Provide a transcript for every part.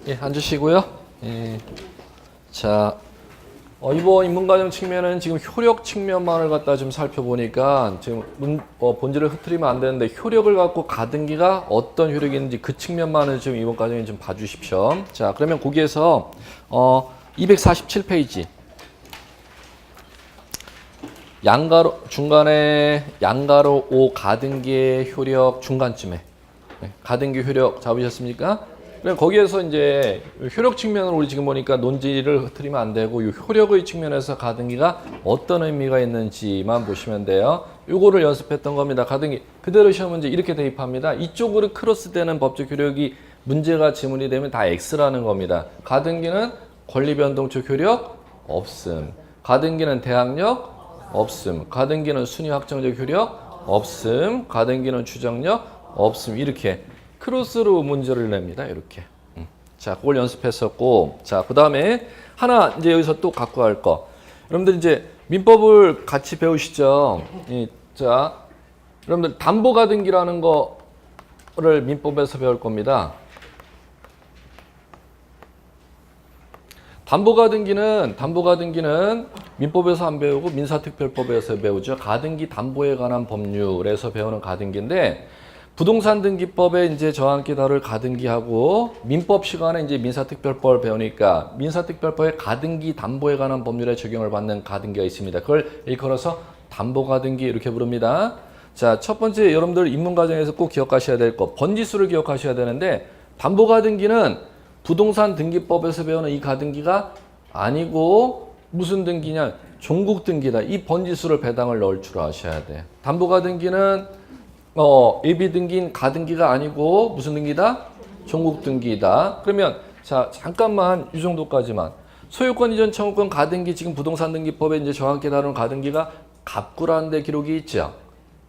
예, 앉으시고요. 예, 자, 이번 인문과정 측면은 지금 효력 측면만을 갖다 좀 살펴보니까 지금 본질을 흐트리면 안 되는데 효력을 갖고 가등기가 어떤 효력이 있는지 그 측면만을 지금 이번 과정에 좀 봐주십시오. 자, 그러면 거기에서 247페이지 양가로 중간에 양가로 5 가등기의 효력 중간쯤에 가등기 효력 잡으셨습니까? 그럼 거기에서 이제 효력 측면으로 우리 지금 보니까 논지를 흐트리면 안 되고 이 효력의 측면에서 가등기가 어떤 의미가 있는지만 보시면 돼요. 요거를 연습했던 겁니다. 가등기 그대로 시험 문제 이렇게 대입합니다. 이쪽으로 크로스되는 법적 효력이 문제가 지문이 되면 다 X라는 겁니다. 가등기는 권리변동적 효력 없음. 가등기는 대항력 없음. 가등기는 순위 확정적 효력 없음. 가등기는 추정력 없음. 이렇게 크로스로 문제를 냅니다. 이렇게. 자, 그걸 연습했었고, 자, 그 다음에 하나 이제 여기서 또 갖고 갈 거. 여러분들 이제 민법을 같이 배우시죠. 자, 여러분들 담보가등기라는 거를 민법에서 배울 겁니다. 담보가등기는 민법에서 안 배우고 민사특별법에서 배우죠. 가등기 담보에 관한 법률에서 배우는 가등기인데. 부동산 등기법에 이제 저와 함께 다룰 가등기하고 민법 시간에 이제 민사특별법을 배우니까 민사특별법의 가등기 담보에 관한 법률에 적용을 받는 가등기가 있습니다. 그걸 일컬어서 담보가등기 이렇게 부릅니다. 자, 첫 번째 여러분들 입문과정에서 꼭 기억하셔야 될 거 번지수를 기억하셔야 되는데 담보가등기는 부동산 등기법에서 배우는 이 가등기가 아니고 무슨 등기냐? 종국 등기다. 이 번지수를 배당을 넣을 줄 아셔야 돼. 담보가등기는 예비 등기인 가등기가 아니고 무슨 등기다? 종국 등기다. 그러면 자 잠깐만 이 정도까지만 소유권 이전 청구권 가등기 지금 부동산 등기법에 이제 저와 함께 다루는 가등기가 갑구라는 데 기록이 있죠.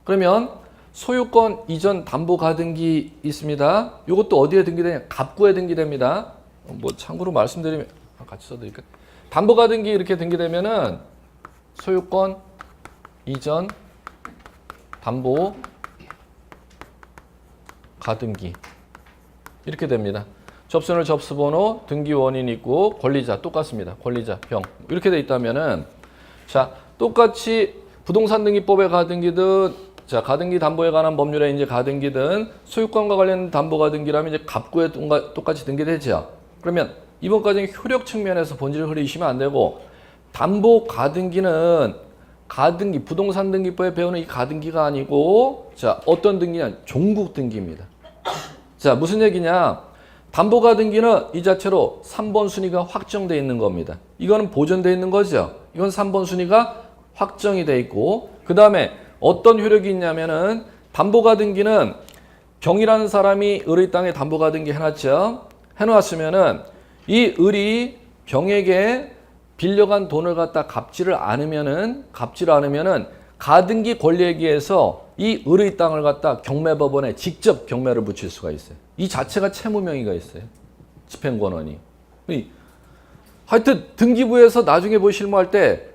그러면 소유권 이전 담보 가등기 있습니다. 이것도 어디에 등기되냐? 갑구에 등기됩니다. 뭐 참고로 말씀드리면 같이 써드릴까요? 담보 가등기 이렇게 등기되면은 소유권 이전 담보 가등기 이렇게 됩니다. 접수물 접수번호 등기 원인 있고 권리자 똑같습니다. 권리자 병 이렇게 돼 있다면은 자 똑같이 부동산 등기법의 가등기든 자 가등기 담보에 관한 법률에 이제 가등기든 소유권과 관련된 담보 가등기라면 이제 갑구에 똑같이 등기되죠. 그러면 이번 과정에 효력 측면에서 본질을 흐리시면 안 되고 담보 가등기는 가등기 부동산 등기법에 배우는 이 가등기가 아니고 자 어떤 등기냐 종국 등기입니다. 자 무슨 얘기냐 담보 가등기는 이 자체로 3번 순위가 확정되어 있는 겁니다. 이거는 보존되어 있는 거죠. 이건 3번 순위가 확정이 돼 있고 그 다음에 어떤 효력이 있냐면은 담보 가등기는 병이라는 사람이 을의 땅에 담보 가등기 해놨죠. 해놓았으면은 이 을이 병에게 빌려간 돈을 갖다 갚지를 않으면은 가등기 권리에 의해서 이 을의 땅을 갖다 경매법원에 직접 경매를 붙일 수가 있어요. 이 자체가 채무명의가 있어요. 집행권원이. 하여튼 등기부에서 나중에 실무할 때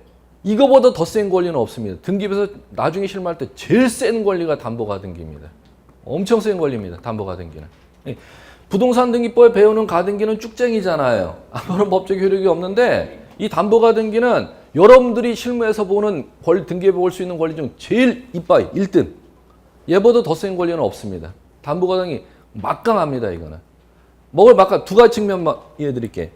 이거보다 더 센 권리는 없습니다. 등기부에서 나중에 실무할 때 제일 센 권리가 담보가등기입니다. 엄청 센 권리입니다. 담보가등기는. 부동산 등기법에 배우는 가등기는 쭉쟁이잖아요. 아무런 법적 효력이 없는데 이 담보가등기는 여러분들이 실무에서 보는 등기에 볼 수 있는 권리 중 제일 이빠이 1등. 얘보다 더 센 권리는 없습니다. 담보가등기 막강합니다. 이거는. 뭐를 막강 두 가지 측면만 이해드릴게.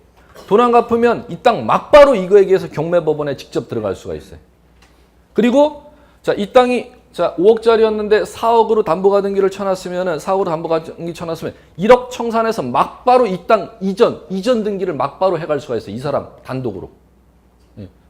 돈 안 갚으면 이 땅 막바로 이거에 의해서 경매법원에 직접 들어갈 수가 있어요. 그리고 자, 이 땅이 자 5억짜리였는데 4억으로 담보가등기를 쳐놨으면은 4억으로 담보가등기 쳐놨으면 1억 청산해서 막바로 이 땅 이전 등기를 막바로 해갈 수가 있어요. 이 사람 단독으로.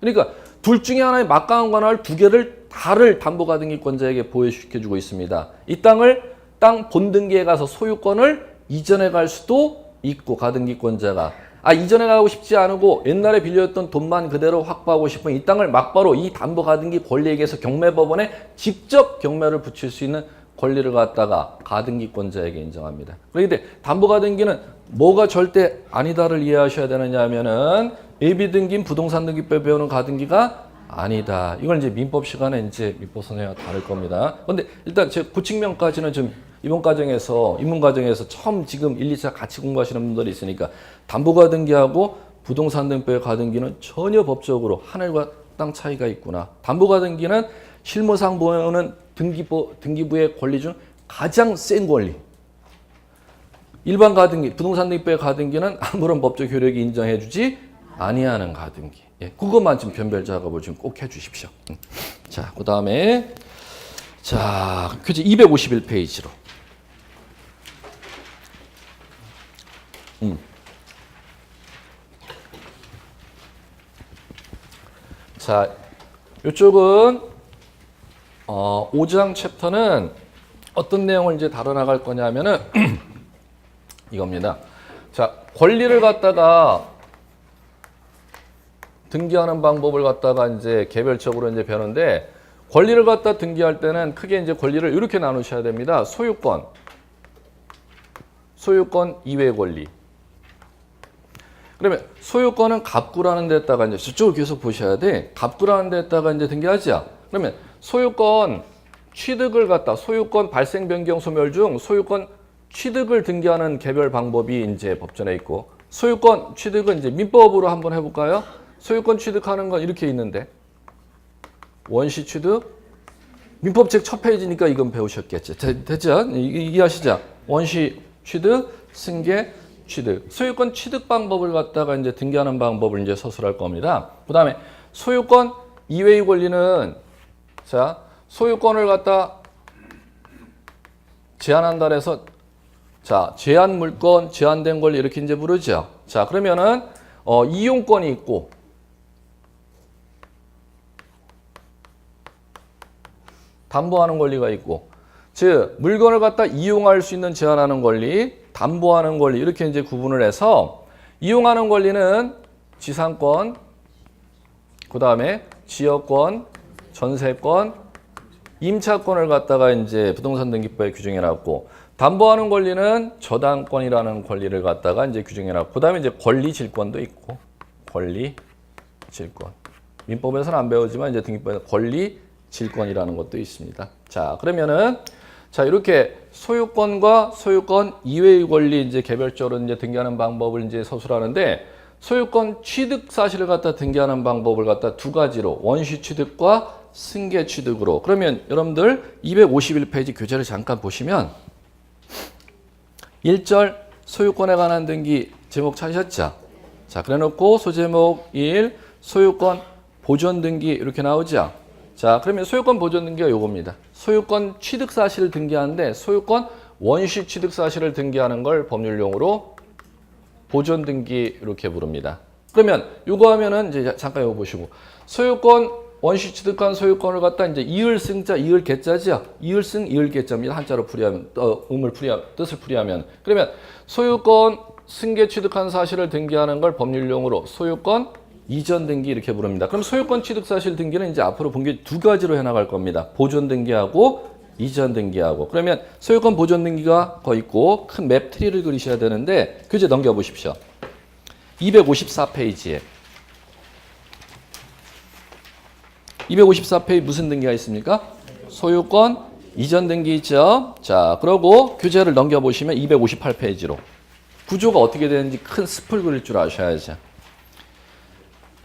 그러니까 둘 중에 하나의 막강한 관할 두 개를 다를 담보가등기권자에게 보여시켜주고 있습니다. 이 땅을 땅 본등기에 가서 소유권을 이전해 갈 수도 있고 가등기권자가 이전에 가고 싶지 않고 옛날에 빌려줬던 돈만 그대로 확보하고 싶은 이 땅을 막바로 이 담보가등기 권리에 의해서 경매법원에 직접 경매를 붙일 수 있는 권리를 갖다가 가등기권자에게 인정합니다. 그런데 담보가등기는 뭐가 절대 아니다를 이해하셔야 되느냐 하면은 예비등기인 부동산 등기법에 배우는 가등기가 아니다. 이걸 이제 민법 시간에 이제 민법 선생님과 다룰 겁니다. 근데 일단 제 그 측면까지는 좀 이번 과정에서 입문 과정에서 처음 지금 1, 2차 같이 공부하시는 분들이 있으니까 담보가등기하고 부동산등기법의 가등기는 전혀 법적으로 하늘과 땅 차이가 있구나. 담보가등기는 실무상 보면은 등기부의 권리 중 가장 센 권리. 일반 가등기, 부동산등기법의 가등기는 아무런 법적 효력이 인정해주지 아니하는 가등기. 예, 그것만 좀 변별 작업을 좀 꼭 해주십시오. 자, 그 다음에 자, 교재 251페이지로. 자, 이쪽은 5장 챕터는 어떤 내용을 이제 다뤄나갈 거냐면은 이겁니다. 자, 권리를 갖다가 등기하는 방법을 갖다가 이제 개별적으로 이제 배우는데 권리를 갖다 등기할 때는 크게 이제 권리를 이렇게 나누셔야 됩니다. 소유권 이외의 권리. 그러면 소유권은 갑구라는 데다가 이제 저쪽을 계속 보셔야 돼. 갑구라는 데다가 이제 등기하죠. 그러면 소유권 취득을 갖다 소유권 발생 변경 소멸 중 소유권 취득을 등기하는 개별 방법이 이제 법전에 있고 소유권 취득은 이제 민법으로 한번 해볼까요? 소유권 취득하는 건 이렇게 있는데 원시 취득 민법 책 첫 페이지니까 이건 배우셨겠죠. 됐죠? 이해하시죠? 원시 취득, 승계 취득. 소유권 취득 방법을 갖다가 이제 등기하는 방법을 이제 서술할 겁니다. 그 다음에 소유권 이외의 권리는 자, 소유권을 갖다 제한한다 해서 자, 제한 물권, 제한된 권리 이렇게 이제 부르죠. 자, 그러면은 이용권이 있고 담보하는 권리가 있고 즉 물건을 갖다 이용할 수 있는 제한하는 권리, 담보하는 권리 이렇게 이제 구분을 해서 이용하는 권리는 지상권, 그 다음에 지역권, 전세권, 임차권을 갖다가 이제 부동산 등기법에 규정해 놨고 담보하는 권리는 저당권이라는 권리를 갖다가 이제 규정해 놨고 그 다음에 이제 권리 질권도 있고 권리 질권 민법에서는 안 배우지만 이제 등기법에서 권리 질권이라는 것도 있습니다. 자, 그러면은 자, 이렇게 소유권과 소유권 이외의 권리 이제 개별적으로 이제 등기하는 방법을 이제 서술하는데 소유권 취득 사실을 갖다 등기하는 방법을 갖다 두 가지로 원시 취득과 승계 취득으로. 그러면 여러분들 251페이지 교재를 잠깐 보시면 1절 소유권에 관한 등기 제목 찾으셨죠? 자, 그래 놓고 소제목 1 소유권 보존 등기 이렇게 나오죠? 자, 그러면 소유권 보존 등기가 요겁니다. 소유권 취득 사실을 등기하는데 소유권 원시 취득 사실을 등기하는 걸 법률용어로 보존 등기 이렇게 부릅니다. 그러면 요거 하면은 이제 잠깐 요거 보시고 소유권 원시 취득한 소유권을 갖다 이제 이을승자 이을개자죠. 이을승 이을개자입니다. 한자로 풀이하면 뜻을 풀이하면 그러면 소유권 승계 취득한 사실을 등기하는 걸 법률용어로 소유권 이전 등기 이렇게 부릅니다. 그럼 소유권 취득 사실 등기는 이제 앞으로 본 게 두 가지로 해나갈 겁니다. 보존 등기하고 이전 등기하고. 그러면 소유권 보존 등기가 거 있고 큰 맵 트리를 그리셔야 되는데 교재 넘겨 보십시오. 254페이지에 254페이지 무슨 등기가 있습니까? 소유권 이전 등기 있죠. 자, 그러고 교재를 넘겨 보시면 258페이지로 구조가 어떻게 되는지 큰 숲을 그릴 줄 아셔야죠.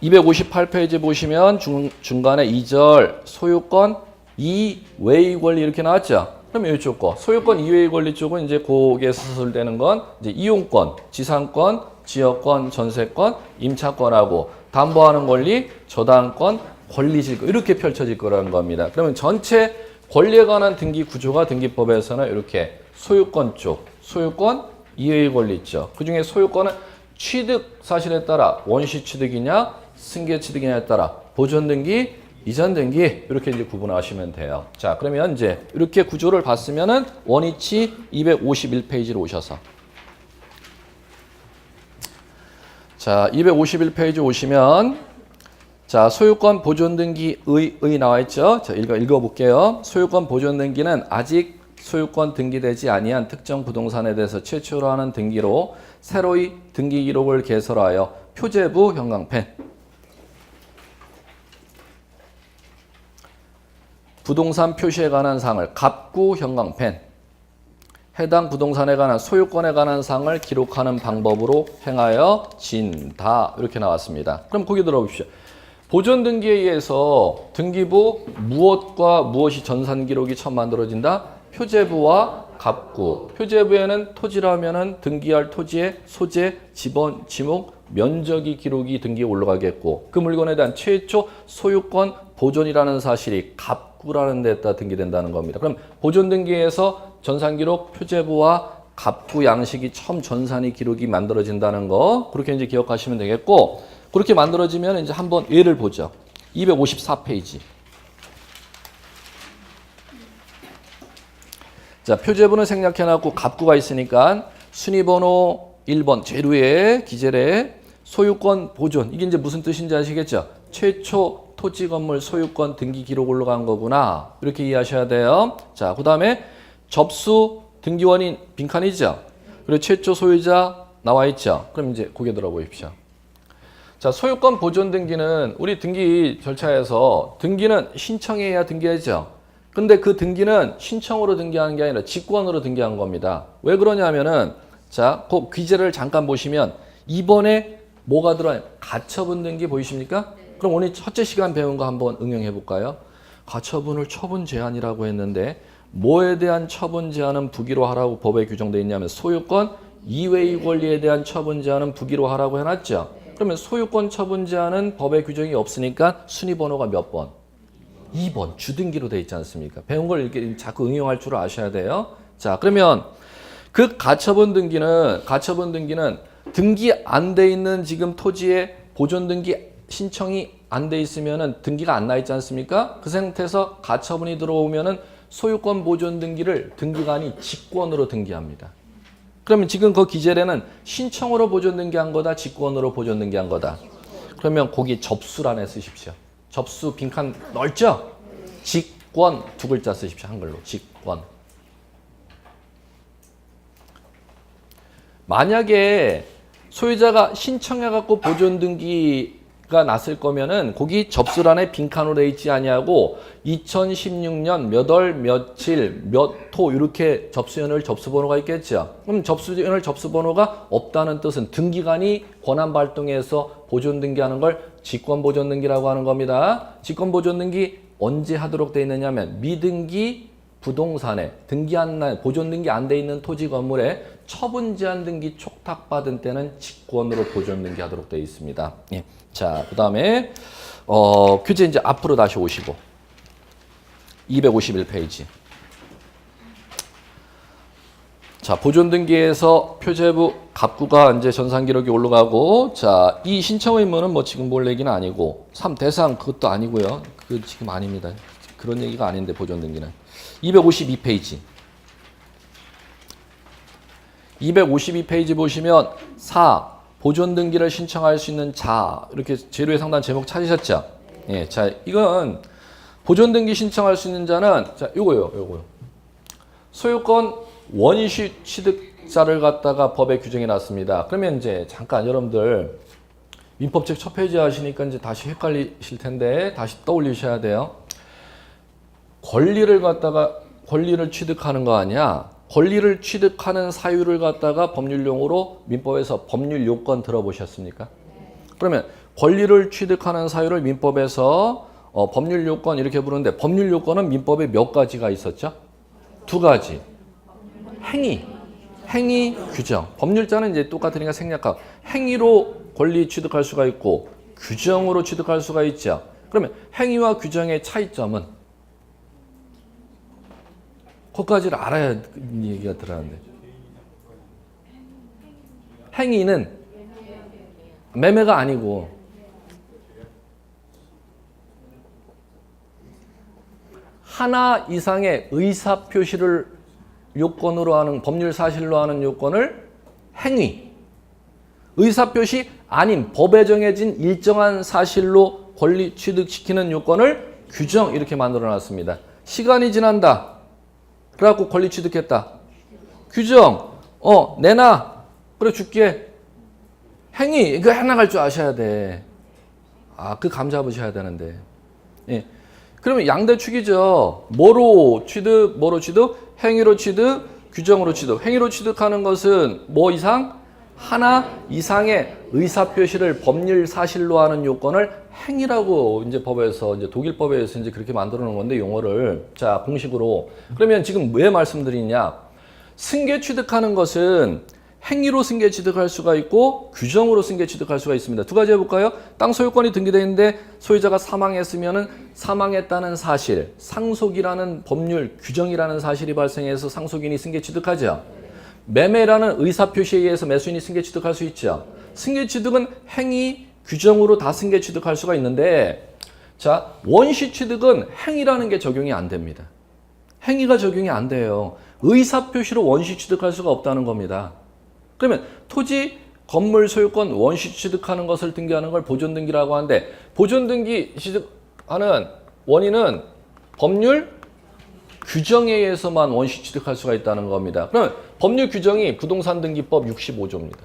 258페이지 보시면 중간에 2절 소유권 이외의 권리 이렇게 나왔죠. 그러면 이쪽 거 소유권 이외의 권리 쪽은 이제 거기에 서술되는 건 이제 이용권, 지상권, 지역권, 전세권, 임차권하고 담보하는 권리, 저당권, 권리질권 이렇게 펼쳐질 거라는 겁니다. 그러면 전체 권리에 관한 등기 구조가 등기법에서는 이렇게 소유권 쪽, 소유권 이외의 권리 있죠. 그중에 소유권은 취득 사실에 따라 원시 취득이냐 승계 취득이냐에 따라 보존 등기, 이전 등기 이렇게 이제 구분하시면 돼요. 자, 그러면 이제 이렇게 구조를 봤으면은 원위치 251페이지로 오셔서 자, 251페이지 오시면 자, 소유권 보존 등기의 나와 있죠. 자, 읽어 볼게요. 소유권 보존 등기는 아직 소유권 등기되지 아니한 특정 부동산에 대해서 최초로 하는 등기로 새로이 등기 기록을 개설하여 표제부 형광펜 부동산 표시에 관한 사항을 갑구 형광펜 해당 부동산에 관한 소유권에 관한 사항을 기록하는 방법으로 행하여 진다. 이렇게 나왔습니다. 그럼 거기 들어보십시오. 보존 등기에 의해서 등기부 무엇과 무엇이 전산 기록이 처음 만들어진다? 표제부와 갑구. 표제부에는 토지라면은 등기할 토지의 소재, 지번, 지목, 면적이 기록이 등기에 올라가겠고 그 물건에 대한 최초 소유권 보존이라는 사실이 갑구라는 데다 등기된다는 겁니다. 그럼 보존 등기에서 전산 기록 표제부와 갑구 양식이 처음 전산이 기록이 만들어진다는 거 그렇게 이제 기억하시면 되겠고 그렇게 만들어지면 이제 한번 예를 보죠. 254페이지. 자, 표제부는 생략해놨고 갑구가 있으니까 순위번호 1번 제일 위에 기재래 소유권 보존 이게 이제 무슨 뜻인지 아시겠죠? 최초 토지 건물 소유권 등기 기록 올라간 거구나 이렇게 이해하셔야 돼요. 자, 그 다음에 접수 등기원인 빈칸이죠. 그리고 최초 소유자 나와 있죠. 그럼 이제 고개 들어보십시오. 자, 소유권 보존 등기는 우리 등기 절차에서 등기는 신청해야 등기하죠. 근데 그 등기는 신청으로 등기하는 게 아니라 직권으로 등기한 겁니다. 왜 그러냐면은 자, 그 귀재를 잠깐 보시면 2번에 뭐가 들어요? 가처분 등기 보이십니까? 그럼 오늘 첫째 시간 배운 거 한번 응용해 볼까요? 가처분을 처분 제한이라고 했는데 뭐에 대한 처분 제한은 부기로 하라고 법에 규정되어 있냐면 소유권 이외의 권리에 대한 처분 제한은 부기로 하라고 해놨죠. 그러면 소유권 처분 제한은 법에 규정이 없으니까 순위 번호가 몇 번? 2번 주등기로 되어 있지 않습니까? 배운 걸 이렇게 자꾸 응용할 줄 아셔야 돼요. 자, 그러면 그 가처분 등기는 등기 안 돼 있는 지금 토지에 보존 등기 신청이 안 돼 있으면은 등기가 안 나 있지 않습니까? 그 상태에서 가처분이 들어오면은 소유권 보존 등기를 등기관이 직권으로 등기합니다. 그러면 지금 그 기재례는 신청으로 보존 등기한 거다, 직권으로 보존 등기한 거다. 그러면 거기 접수란에 쓰십시오. 접수 빈칸 넓죠? 직권 두 글자 쓰십시오. 한글로 직권. 만약에 소유자가 신청해갖고 보존 등기가 났을 거면은 거기 접수란에 빈칸으로 돼 있지 아니하고 2016년 몇 월 며칠 몇 호 이렇게 접수연을 접수번호가 있겠죠. 그럼 접수연을 접수번호가 없다는 뜻은 등기관이 권한 발동해서 보존 등기하는 걸 직권 보존 등기라고 하는 겁니다. 직권 보존 등기 언제 하도록 돼 있느냐면 미등기 부동산에 등기 안 날 보존 등기 안 돼 있는 토지 건물에 처분 제한 등기 촉탁받은 때는 직권으로 보존 등기 하도록 돼 있습니다. 예. 자, 그다음에 규제 이제 앞으로 다시 오시고 251페이지. 자, 보존 등기에서 표제부 갑구가 이제 전산 기록이 올라가고 자, 이 신청 의무는 뭐 지금 볼 얘기는 아니고 3 대상 그것도 아니고요. 그 지금 아닙니다. 그런 얘기가 아닌데 보존 등기는 252페이지. 252페이지 보시면 4 보존 등기를 신청할 수 있는 자 이렇게 재료의 상단 제목 찾으셨죠? 예, 자, 이건 보존 등기 신청할 수 있는 자는 자, 요거요. 소유권 원이슈 취득자를 갖다가 법에 규정해 놨습니다. 그러면 이제 잠깐 여러분들 민법책 첫 페이지 하시니까 이제 다시 헷갈리실 텐데 다시 떠올리셔야 돼요. 권리를 취득하는 거 아니야? 권리를 취득하는 사유를 갖다가 법률용어로 민법에서 법률 요건 들어보셨습니까? 그러면 권리를 취득하는 사유를 민법에서 법률 요건 이렇게 부르는데 법률 요건은 민법에 몇 가지가 있었죠? 2가지. 행위 규정. 법률자는 이제 똑같으니까 생략하고 행위로 권리 취득할 수가 있고 규정으로 취득할 수가 있죠. 그러면 행위와 규정의 차이점은 그것까지를 알아야 얘기가 들어가는데 행위는 매매가 아니고 하나 이상의 의사표시를 요건으로 하는 법률 사실로 하는 요건을 행위 의사표시 아닌 법에 정해진 일정한 사실로 권리 취득시키는 요건을 규정 이렇게 만들어 놨습니다. 시간이 지난다. 그래갖고 권리 취득했다. 규정, 내놔. 그래 줄게. 행위, 이거 해나갈 줄 아셔야 돼. 그 감 잡으셔야 되는데. 예. 그러면 양대축이죠. 뭐로 취득? 행위로 취득, 규정으로 취득. 행위로 취득하는 것은 뭐 이상? 하나 이상의 의사표시를 법률 사실로 하는 요건을 행위라고 이제 법에서 이제 독일법에서 이제 그렇게 만들어 놓은 건데 용어를 자 공식으로 그러면 지금 왜 말씀드리냐? 승계 취득하는 것은 행위로 승계 취득할 수가 있고 규정으로 승계 취득할 수가 있습니다. 두 가지 해볼까요? 땅 소유권이 등기되어 있는데 소유자가 사망했으면은 사망했다는 사실, 상속이라는 법률 규정이라는 사실이 발생해서 상속인이 승계 취득하죠. 매매라는 의사표시에 의해서 매수인이 승계 취득할 수 있죠. 승계 취득은 행위, 규정으로 다 승계 취득할 수가 있는데 자 원시 취득은 행위라는 게 적용이 안 됩니다. 행위가 적용이 안 돼요. 의사표시로 원시 취득할 수가 없다는 겁니다. 그러면 토지, 건물 소유권 원시 취득하는 것을 등기하는 걸 보존등기라고 하는데 보존등기 취득하는 원인은 법률 규정에 의해서만 원시 취득할 수가 있다는 겁니다. 그러면 법률 규정이 부동산등기법 65조입니다.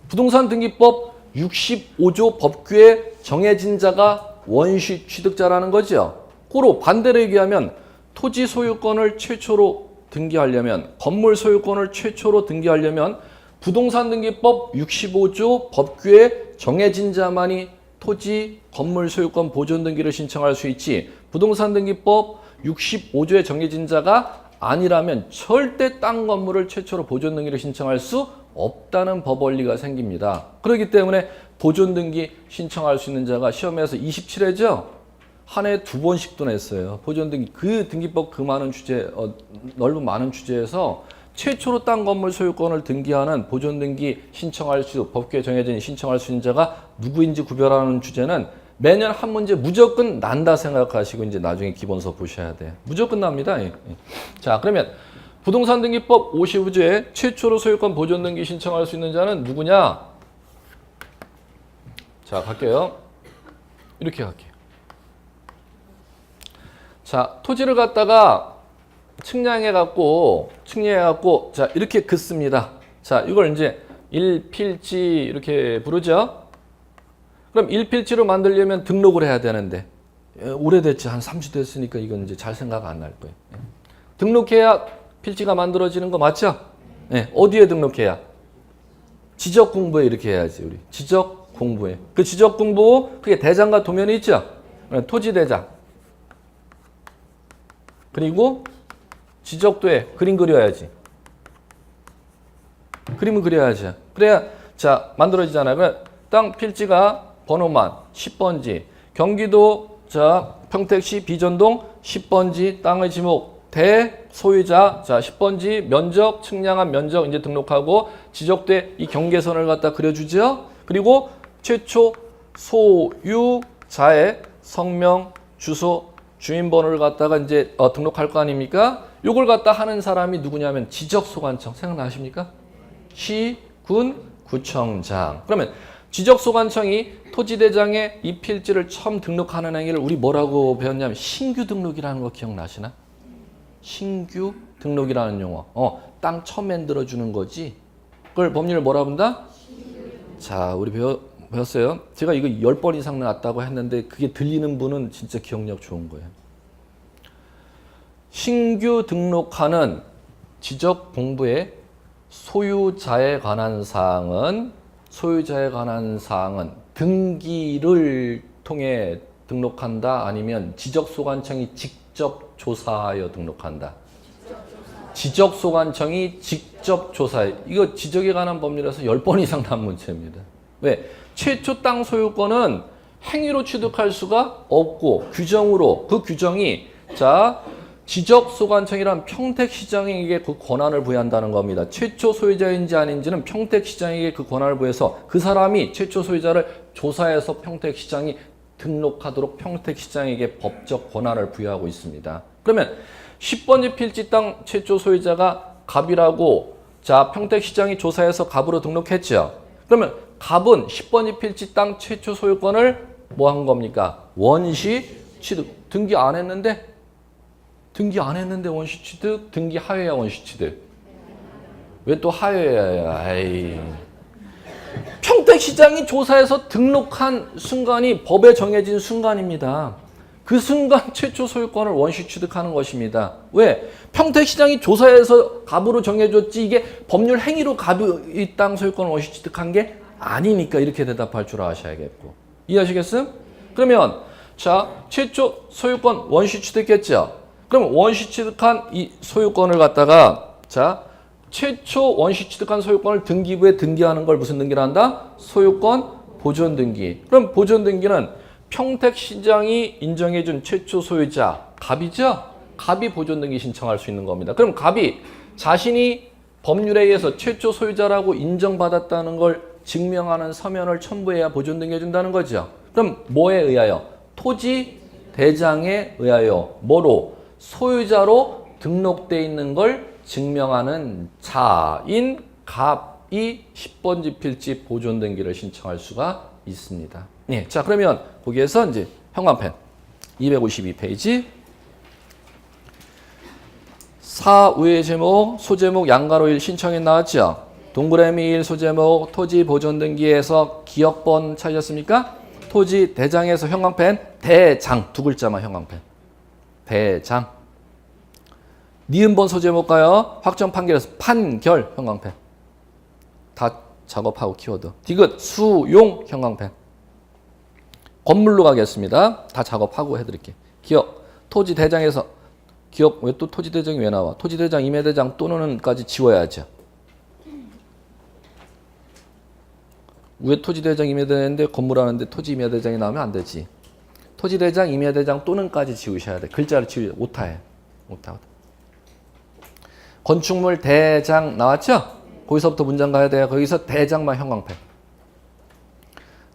부동산등기법 65조 법규에 정해진 자가 원시 취득자라는 거죠. 고로 반대로 얘기하면 토지 소유권을 최초로 등기하려면 건물 소유권을 최초로 등기하려면 부동산등기법 65조 법규에 정해진 자만이 토지, 건물 소유권 보존 등기를 신청할 수 있지 부동산등기법 65조에 정해진 자가 아니라면 절대 땅 건물을 최초로 보존 등기를 신청할 수 없다는 법 원리가 생깁니다. 그렇기 때문에 보존 등기 신청할 수 있는 자가 시험에서 27회죠. 한 해에 2번씩도 냈어요. 보존 등기 그 등기법 그 많은 주제 넓은 많은 주제에서 최초로 땅 건물 소유권을 등기하는 보존 등기 신청할 수 법규에 정해진 신청할 수 있는 자가 누구인지 구별하는 주제는 매년 한 문제 무조건 난다 생각하시고 이제 나중에 기본서 보셔야 돼요. 무조건 납니다. 자 그러면 부동산 등기법 55조에 최초로 소유권 보존 등기 신청할 수 있는 자는 누구냐? 자 갈게요. 이렇게 갈게요. 자, 토지를 갖다가 측량해갖고, 자, 이렇게 긋습니다. 자, 이걸 이제 일필지 이렇게 부르죠? 그럼 일필지로 만들려면 등록을 해야 되는데, 오래됐지, 한 30대 됐으니까 이건 이제 잘 생각 안 날 거예요. 등록해야 필지가 만들어지는 거 맞죠? 네, 어디에 등록해야? 지적 공부에 이렇게 해야지, 우리. 지적 공부에. 그 지적 공부, 그게 대장과 도면이 있죠? 토지 대장. 그리고 지적도에 그림 그려야지. 그림을 그려야지. 그래야 자 만들어지잖아요. 그래 땅 필지가 번호만 10번지. 경기도 자 평택시 비전동 10번지 땅의 지목 대소유자 자 10번지 면적 측량한 면적 이제 등록하고 지적도에 이 경계선을 갖다 그려주죠. 그리고 최초 소유자의 성명, 주소 주민번호를 갖다가 이제 등록할 거 아닙니까? 요걸 갖다 하는 사람이 누구냐면 지적소관청 생각나십니까? 시, 군, 구청장. 그러면 지적소관청이 토지대장에 이 필지를 처음 등록하는 행위를 우리 뭐라고 배웠냐면 신규 등록이라는 거 기억나시나? 신규 등록이라는 용어. 땅 처음 만들어주는 거지. 그걸 법률을 뭐라 본다? 자, 우리 배웠어요. 제가 이거 10번 이상 나왔다고 했는데 그게 들리는 분은 진짜 기억력 좋은 거예요. 신규 등록하는 지적 공부의 소유자에 관한 사항은 등기를 통해 등록한다 아니면 지적소관청이 직접 조사하여 등록한다. 지적소관청이 직접 조사해. 이거 지적에 관한 법률에서 10번 이상 나온 문제입니다. 왜? 최초 땅 소유권은 행위로 취득할 수가 없고 규정으로 그 규정이 자 지적소관청이란 평택시장에게 그 권한을 부여한다는 겁니다. 최초 소유자인지 아닌지는 평택시장에게 그 권한을 부여해서 그 사람이 최초 소유자를 조사해서 평택시장이 등록하도록 평택시장에게 법적 권한을 부여하고 있습니다. 그러면 10번지 필지 땅 최초 소유자가 갑이라고 자 평택시장이 조사해서 갑으로 등록했죠. 그러면 갑은 10번지 필지 땅 최초 소유권을 뭐 한 겁니까? 원시 취득. 등기 안 했는데 원시 취득, 등기 하회야 원시 취득. 왜 또 하회야? 아이. 평택시장이 조사해서 등록한 순간이 법에 정해진 순간입니다. 그 순간 최초 소유권을 원시 취득하는 것입니다. 왜? 평택시장이 조사해서 갑으로 정해줬지 이게 법률 행위로 갑이 이 땅 소유권을 원시 취득한 게 아니니까 이렇게 대답할 줄 아셔야겠고. 이해하시겠음? 그러면 자, 최초 소유권 원시 취득했죠? 그럼 원시 취득한 이 소유권을 갖다가 자, 최초 원시 취득한 소유권을 등기부에 등기하는 걸 무슨 등기를 한다? 소유권 보존 등기. 그럼 보존 등기는 평택시장이 인정해준 최초 소유자 갑이죠? 갑이 보존 등기 신청할 수 있는 겁니다. 그럼 갑이 자신이 법률에 의해서 최초 소유자라고 인정받았다는 걸 증명하는 서면을 첨부해야 보존 등기해 준다는 거죠. 그럼 뭐에 의하여? 토지 대장에 의하여 뭐로? 소유자로 등록돼 있는 걸 증명하는 자인 갑이 10번 지필지 보존 등기를 신청할 수가 있습니다. 예, 자 그러면 거기에서 이제 형광펜 252페이지 4 우회 제목 소제목 양가로 1 신청이 나왔죠. 동그라미 1 소제목 토지 보존 등기에서 기억번 찾으셨습니까? 토지 대장에서 형광펜 대장 두 글자만 형광펜 대장 니은번 소제목 가요. 확정 판결에서 판결 형광펜 다 작업하고 키워드 디귿 수용 형광펜 건물로 가겠습니다. 다 작업하고 해드릴게요. 기억 토지 대장에서 기억 왜 또 토지 대장이 왜 나와? 토지 대장 임야 대장 또는까지 지워야죠. 왜 토지 대장 임야 대장인데 건물 하는데 토지 임야 대장이 나오면 안 되지. 토지 대장 임야 대장 또는까지 지우셔야 돼. 글자를 지우셔야 돼. 오타해. 오타. 건축물 대장 나왔죠? 거기서부터 문장 가야 돼요. 거기서 대장만 형광펜.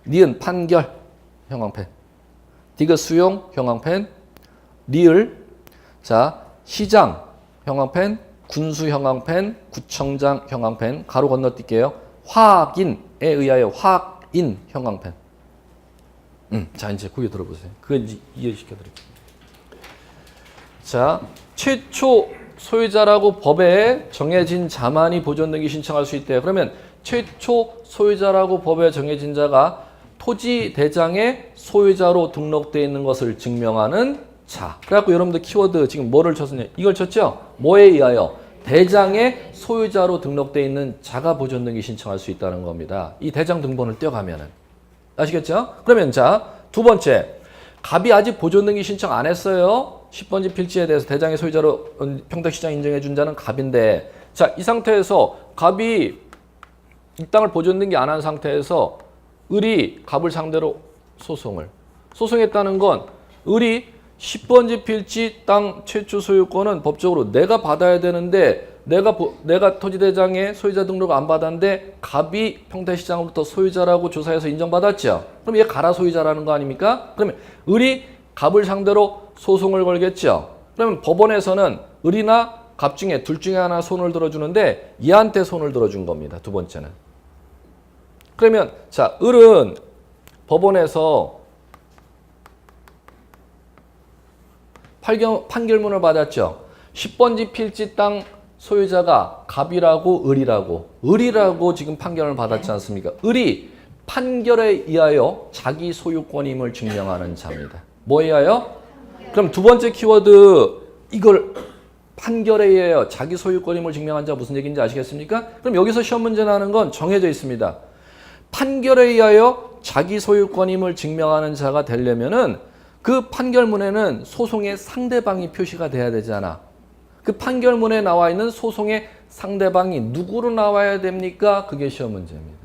니은 판결 형광펜. 디귿 수용 형광펜. 리을 자 시장 형광펜. 군수 형광펜. 구청장 형광펜. 가로 건너뛸게요. 확인에 의하여 확인 형광펜. 자 이제 거기 들어보세요. 그거 이제 이해시켜드릴게요. 자 최초 소유자라고 법에 정해진 자만이 보존 등기 신청할 수 있대요. 그러면 최초 소유자라고 법에 정해진 자가 토지 대장의 소유자로 등록되어 있는 것을 증명하는 자. 그래갖고 여러분들 키워드 지금 뭐를 쳤느냐? 이걸 쳤죠? 뭐에 의하여? 대장의 소유자로 등록되어 있는 자가 보존 등기 신청할 수 있다는 겁니다. 이 대장 등본을 떼어가면은. 아시겠죠? 그러면 자, 두 번째. 갑이 아직 보존 등기 신청 안 했어요. 10번지 필지에 대해서 대장의 소유자로 평택시장 인정해 준 자는 갑인데 자, 이 상태에서 갑이 이 땅을 보존 등기 안 한 상태에서 을이 갑을 상대로 소송했다는 건 을이 10번지 필지 땅 최초 소유권은 법적으로 내가 받아야 되는데 내가 토지대장의 소유자 등록을 안 받았는데 갑이 평택시장으로부터 소유자라고 조사해서 인정받았죠. 그럼 얘 가라 소유자라는 거 아닙니까? 그러면 을이 갑을 상대로 소송을 걸겠죠. 그러면 법원에서는 을이나 갑 중에 둘 중에 하나 손을 들어주는데 얘한테 손을 들어준 겁니다. 두 번째는. 그러면 자 을은 법원에서 판결문을 받았죠. 10번지 필지 땅 소유자가 갑이라고 을이라고 지금 판결을 받았지 않습니까? 을이 판결에 의하여 자기 소유권임을 증명하는 자입니다. 뭐에 의하여? 그럼 두 번째 키워드 이걸 판결에 의하여 자기 소유권임을 증명한 자 무슨 얘기인지 아시겠습니까? 그럼 여기서 시험 문제 나는 건 정해져 있습니다. 판결에 의하여 자기 소유권임을 증명하는 자가 되려면은 그 판결문에는 소송의 상대방이 표시가 돼야 되잖아. 그 판결문에 나와 있는 소송의 상대방이 누구로 나와야 됩니까? 그게 시험 문제입니다.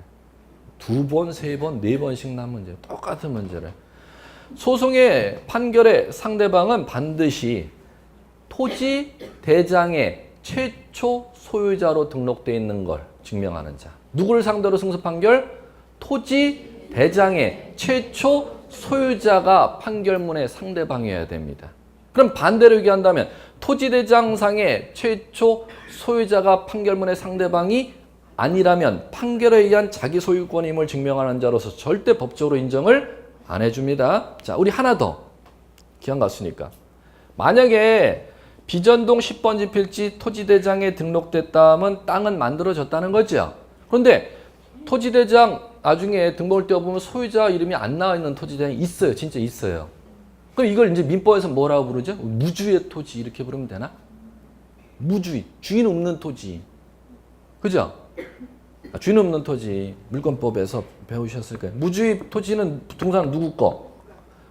두 번, 세 번, 네 번씩 난 문제. 똑같은 문제를. 소송의 판결의 상대방은 반드시 토지 대장의 최초 소유자로 등록되어 있는 걸 증명하는 자. 누구를 상대로 승소 판결? 토지 대장의 최초 소유자가 판결문의 상대방이어야 됩니다. 그럼 반대로 얘기한다면 토지대장상의 최초 소유자가 판결문의 상대방이 아니라면 판결에 의한 자기 소유권임을 증명하는 자로서 절대 법적으로 인정을 안 해줍니다. 자, 우리 하나 더 기한 갔으니까 만약에 비전동 10번지 필지 토지대장에 등록됐다면 땅은 만들어졌다는 거죠. 그런데 토지대장 나중에 등본을 떼어보면 소유자 이름이 안 나와 있는 토지대장이 있어요. 진짜 있어요. 그럼 이걸 이제 민법에서 뭐라고 부르죠? 무주의 토지 이렇게 부르면 되나? 무주의, 주인 없는 토지. 그죠? 주인 없는 토지, 물권법에서 배우셨을 거예요. 무주의 토지는 부동산은 누구 거?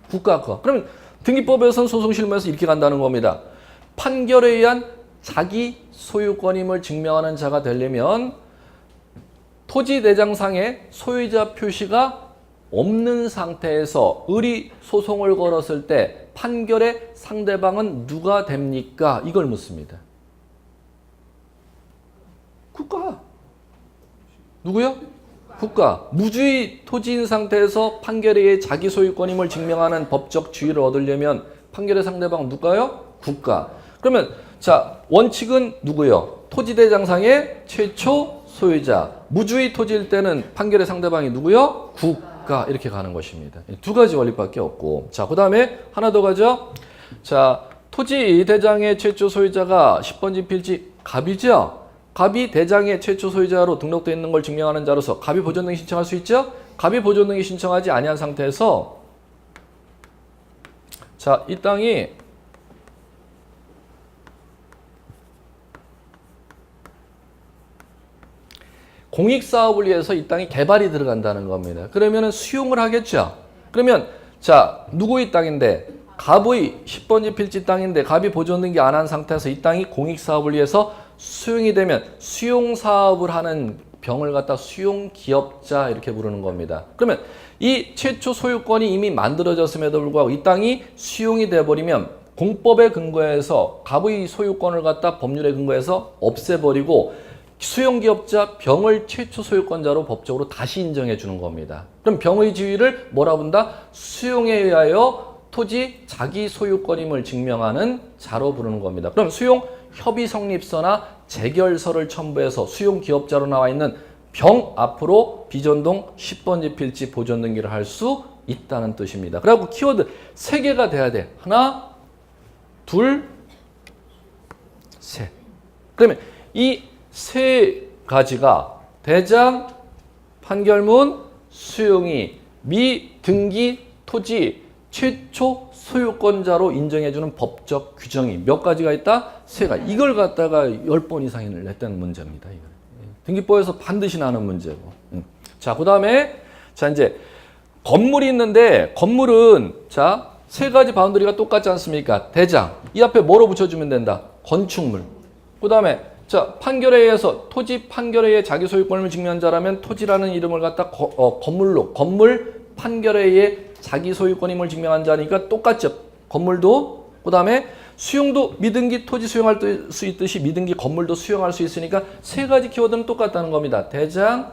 국가 거. 그러면 등기법에서는 소송실무에서 이렇게 간다는 겁니다. 판결에 의한 자기 소유권임을 증명하는 자가 되려면 토지대장상에 소유자 표시가 없는 상태에서 의리 소송을 걸었을 때 판결의 상대방은 누가 됩니까? 이걸 묻습니다. 국가. 누구요? 국가. 무주의 토지인 상태에서 판결에 의해 자기 소유권임을 증명하는 법적 지위를 얻으려면 판결의 상대방은 누가요? 국가. 그러면 자, 원칙은 누구요? 토지대장상의 최초 소유자. 무주의 토지일 때는 판결의 상대방이 누구요? 국가. 이렇게 가는 것입니다. 두 가지 원리밖에 없고. 자, 그 다음에 하나 더 가죠. 자, 토지대장의 최초 소유자가 10번지 필지 갑이죠? 갑이 대장의 최초 소유자로 등록되어 있는 걸 증명하는 자로서 갑이 보존등기 신청할 수 있죠? 갑이 보존등기 신청하지 아니한 상태에서 자, 이 땅이 공익사업을 위해서 이 땅이 개발이 들어간다는 겁니다. 그러면 수용을 하겠죠? 그러면 자, 누구의 땅인데? 갑의 10번지 필지 땅인데 갑이 보존등기 안 한 상태에서 이 땅이 공익사업을 위해서 수용이 되면 수용사업을 하는 병을 갖다 수용기업자 이렇게 부르는 겁니다. 그러면 이 최초 소유권이 이미 만들어졌음에도 불구하고 이 땅이 수용이 돼버리면 공법에 근거해서 갑의 소유권을 갖다 법률에 근거해서 없애버리고 수용기업자 병을 최초 소유권자로 법적으로 다시 인정해 주는 겁니다. 그럼 병의 지위를 뭐라 본다? 수용에 의하여 토지 자기 소유권임을 증명하는 자로 부르는 겁니다. 그럼 수용 협의 성립서나 재결서를 첨부해서 수용 기업자로 나와 있는 병 앞으로 비전동 10번지 필지 보존 등기를 할 수 있다는 뜻입니다. 그래갖고 키워드 3개가 돼야 돼. 하나, 둘, 셋. 그러면 이 3가지가 대장, 판결문, 수용이 미등기 토지 최초 소유권자로 인정해주는 법적 규정이 몇 가지가 있다? 3가지. 이걸 갖다가 10번 이상을 냈다는 문제입니다. 이거. 등기법에서 반드시 나는 문제고. 자, 그 다음에, 자, 이제, 건물이 있는데, 건물은, 자, 3가지 바운더리가 똑같지 않습니까? 대장. 이 앞에 뭐로 붙여주면 된다? 건축물. 그 다음에, 자, 판결에 의해서, 토지 판결에 의해 자기 소유권을 증명한 자라면 토지라는 이름을 갖다 건물로, 건물 판결에 의해 자기 소유권임을 증명한 자니까 똑같죠. 건물도, 그 다음에 수용도 미등기 토지 수용할 수 있듯이 미등기 건물도 수용할 수 있으니까 3가지 키워드는 똑같다는 겁니다. 대장,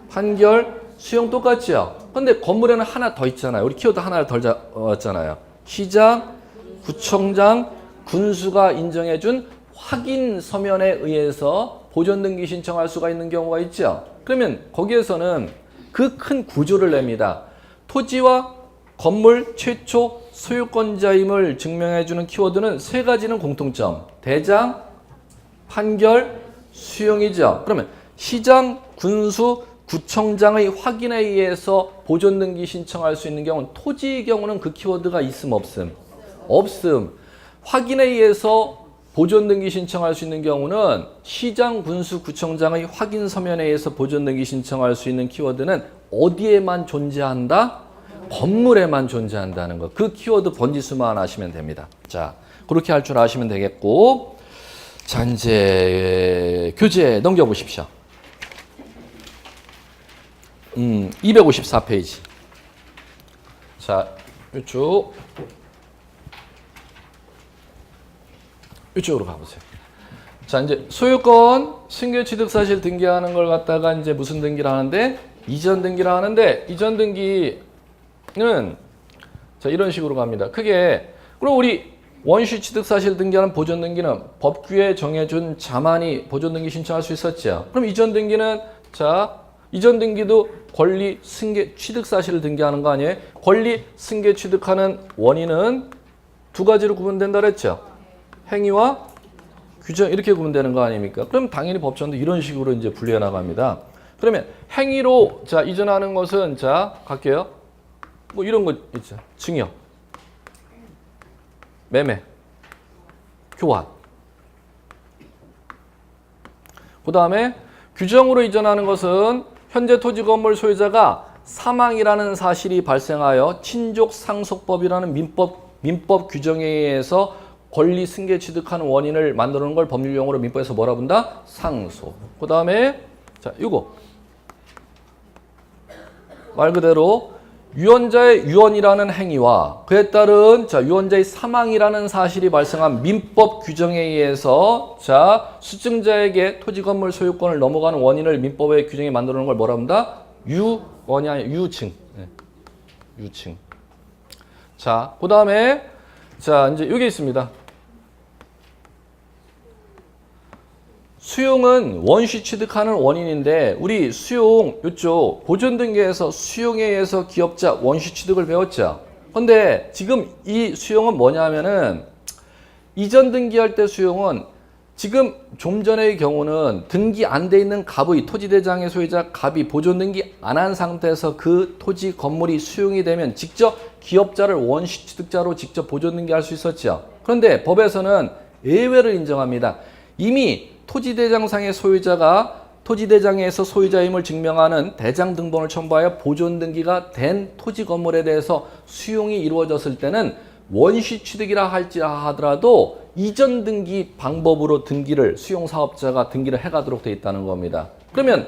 판결, 수용 똑같죠. 근데 건물에는 하나 더 있잖아요. 우리 키워드 하나를 덜 잡았잖아요. 시장, 구청장, 군수가 인정해준 확인 서면에 의해서 보존등기 신청할 수가 있는 경우가 있죠. 그러면 거기에서는 그 큰 구조를 냅니다. 토지와 건물 최초 소유권자임을 증명해주는 키워드는 3가지는 공통점. 대장, 판결, 수용이죠. 그러면 시장, 군수, 구청장의 확인에 의해서 보존등기 신청할 수 있는 경우는 토지의 경우는 그 키워드가 있음 없음? 없음. 확인에 의해서 보존등기 신청할 수 있는 경우는 시장, 군수, 구청장의 확인 서면에 의해서 보존등기 신청할 수 있는 키워드는 어디에만 존재한다? 건물에만 존재한다는 거. 그 키워드 번지수만 아시면 됩니다. 자, 그렇게 할 줄 아시면 되겠고. 자, 이제 교재 넘겨보십시오. 254페이지. 자, 이쪽으로 가보세요. 자, 이제 소유권 승계 취득 사실 등기하는 걸 갖다가 이제 무슨 등기를 하는데? 이전 등기를 하는데, 이전 등기는 자, 이런 식으로 갑니다. 크게. 그럼 우리 원시 취득 사실 등기하는 보존 등기는 법규에 정해준 자만이 보존 등기 신청할 수 있었죠. 그럼 이전 등기는 자, 이전 등기도 권리 승계 취득 사실을 등기하는 거 아니에요? 권리 승계 취득하는 원인은 2가지로 구분된다 그랬죠. 행위와 규정 이렇게 구분되는 거 아닙니까? 그럼 당연히 법전도 이런 식으로 이제 분리해 나갑니다. 그러면 행위로 자 이전하는 것은 자 갈게요. 뭐 이런 거 있죠. 증여. 매매, 교환. 그 다음에 규정으로 이전하는 것은 현재 토지 건물 소유자가 사망이라는 사실이 발생하여 친족 상속법이라는 민법 규정에 의해서 권리 승계 취득하는 원인을 만드는 걸 법률 용어로 민법에서 뭐라 본다? 상속. 그 다음에 자, 이거 말 그대로 유언자의 유언이라는 행위와 그에 따른 자, 유언자의 사망이라는 사실이 발생한 민법 규정에 의해서 자, 수증자에게 토지 건물 소유권을 넘어가는 원인을 민법의 규정에 만드는 걸 뭐라 한다? 유언이 아니라 유증. 네. 유증. 자, 그다음에 자, 이제 여기 있습니다. 수용은 원시 취득하는 원인인데 우리 수용 이쪽 보존 등기에서 수용에 의해서 기업자 원시 취득을 배웠죠. 근데 지금 이 수용은 뭐냐면은 이전 등기할 때 수용은 지금 좀 전의 경우는 등기 안 돼 있는 갑의 토지대장의 소유자 갑이 보존 등기 안 한 상태에서 그 토지 건물이 수용이 되면 직접 기업자를 원시 취득자로 직접 보존 등기할 수 있었죠. 그런데 법에서는 예외를 인정합니다. 이미 토지대장상의 소유자가 토지대장에서 소유자임을 증명하는 대장 등본을 첨부하여 보존 등기가 된 토지 건물에 대해서 수용이 이루어졌을 때는 원시 취득이라 하더라도 이전 등기 방법으로 등기를 수용 사업자가 등기를 해가도록 되어 있다는 겁니다. 그러면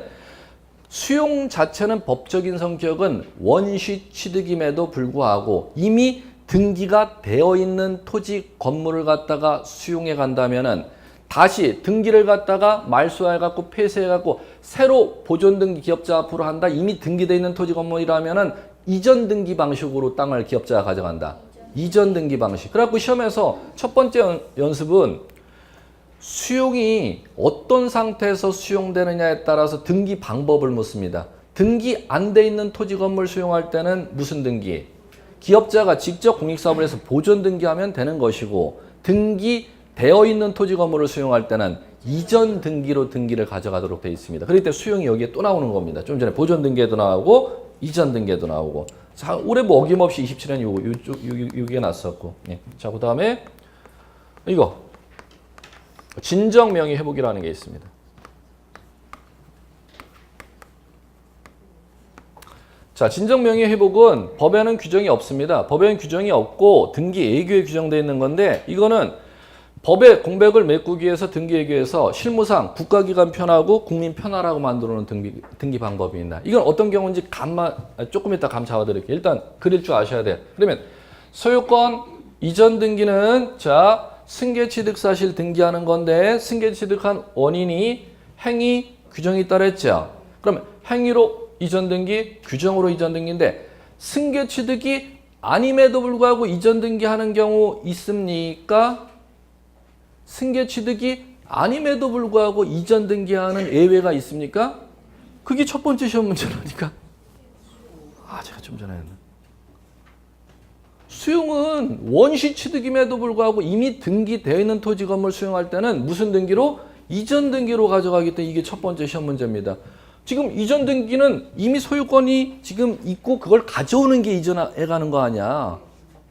수용 자체는 법적인 성격은 원시 취득임에도 불구하고 이미 등기가 되어 있는 토지 건물을 갖다가 수용해 간다면은 다시 등기를 갖다가 말소해갖고 폐쇄해갖고 새로 보존 등기 기업자 앞으로 한다. 이미 등기되어 있는 토지 건물이라면은 이전 등기 방식으로 땅을 기업자가 가져간다. 이전 등기 방식. 그래갖고 시험에서 첫 번째 연습은 수용이 어떤 상태에서 수용되느냐에 따라서 등기 방법을 묻습니다. 등기 안 돼 있는 토지 건물 수용할 때는 무슨 등기? 기업자가 직접 공익사업을 해서 보존 등기하면 되는 것이고 등기 되어 있는 토지 건물을 수용할 때는 이전 등기로 등기를 가져가도록 되어 있습니다. 그럴 때 수용이 여기에 또 나오는 겁니다. 좀 전에 보존 등기에도 나오고 이전 등기에도 나오고. 자, 올해 뭐 어김없이 27년 요게 났었고. 예. 자, 그 다음에 이거 진정 명의 회복이라는 게 있습니다. 자, 진정 명의 회복은 법에는 규정이 없습니다. 법에는 규정이 없고 등기 예규에 규정되어 있는 건데 이거는 법의 공백을 메꾸기 위해서 등기 예규에서 실무상 국가기관 편하고 국민 편하라고 만들어놓은 등기 방법입니다. 이건 어떤 경우인지 조금 이따 감 잡아드릴게요. 일단 그릴 줄 아셔야 돼요. 그러면 소유권 이전 등기는 자 승계 취득 사실 등기하는 건데 승계 취득한 원인이 행위 규정이 따랐죠. 그러면 행위로 이전 등기, 규정으로 이전 등기인데 승계 취득이 아님에도 불구하고 이전 등기하는 경우 있습니까? 승계 취득이 아님에도 불구하고 이전 등기하는 예외가 있습니까? 그게 첫 번째 시험 문제라니까. 제가 좀 전에 했네. 수용은 원시 취득임에도 불구하고 이미 등기되어 있는 토지 건물 수용할 때는 무슨 등기로? 이전 등기로 가져가기 때문에 이게 첫 번째 시험 문제입니다. 지금 이전 등기는 이미 소유권이 지금 있고 그걸 가져오는 게 이전해 가는 거 아니야.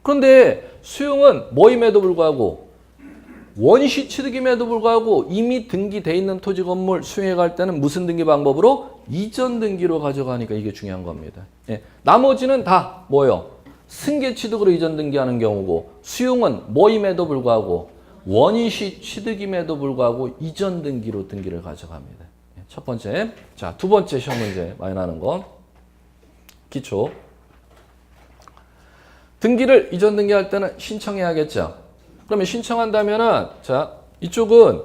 그런데 수용은 뭐임에도 불구하고 원시 취득임에도 불구하고 이미 등기돼 있는 토지 건물 수용해 갈 때는 무슨 등기 방법으로? 이전 등기로 가져가니까 이게 중요한 겁니다. 예. 나머지는 다 뭐예요? 승계 취득으로 이전 등기하는 경우고 수용은 뭐임에도 불구하고 원시 취득임에도 불구하고 이전 등기로 등기를 가져갑니다. 예. 첫 번째. 자, 두 번째 시험 문제 많이 나는 건 기초. 등기를 이전 등기할 때는 신청해야겠죠. 그러면 신청한다면은 자 이쪽은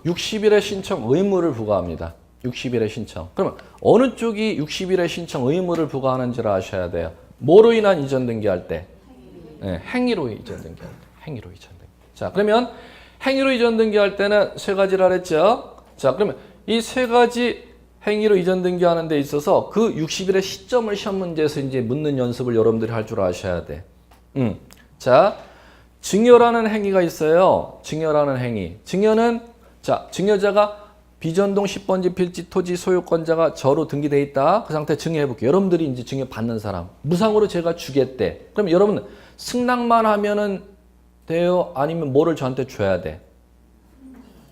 (60일의) 신청 의무를 부과합니다. 60일의 신청. 그러면 어느 쪽이 60일의 신청 의무를 부과하는지를 아셔야 돼요. 뭐로 인한 이전 등기할 때? 네, 행위로 이전 등기할 때. 행위로 이전 등기. 자, 그러면 행위로 이전 등기할 때는 세 가지라 그랬죠. 자, 그러면 이 세 가지 행위로 이전 등기하는 데 있어서 그 60일의 시점을 시험 문제에서 이제 묻는 연습을 여러분들이 할 줄 아셔야 돼. 자, 증여라는 행위가 있어요. 증여라는 행위. 증여는 자, 증여자가 비전동 10번지 필지 토지 소유권자가 저로 등기돼 있다. 그 상태 증여해 볼게요. 여러분들이 이제 증여 받는 사람. 무상으로 제가 주겠대. 그럼 여러분 승낙만 하면은 돼요? 아니면 뭐를 저한테 줘야 돼?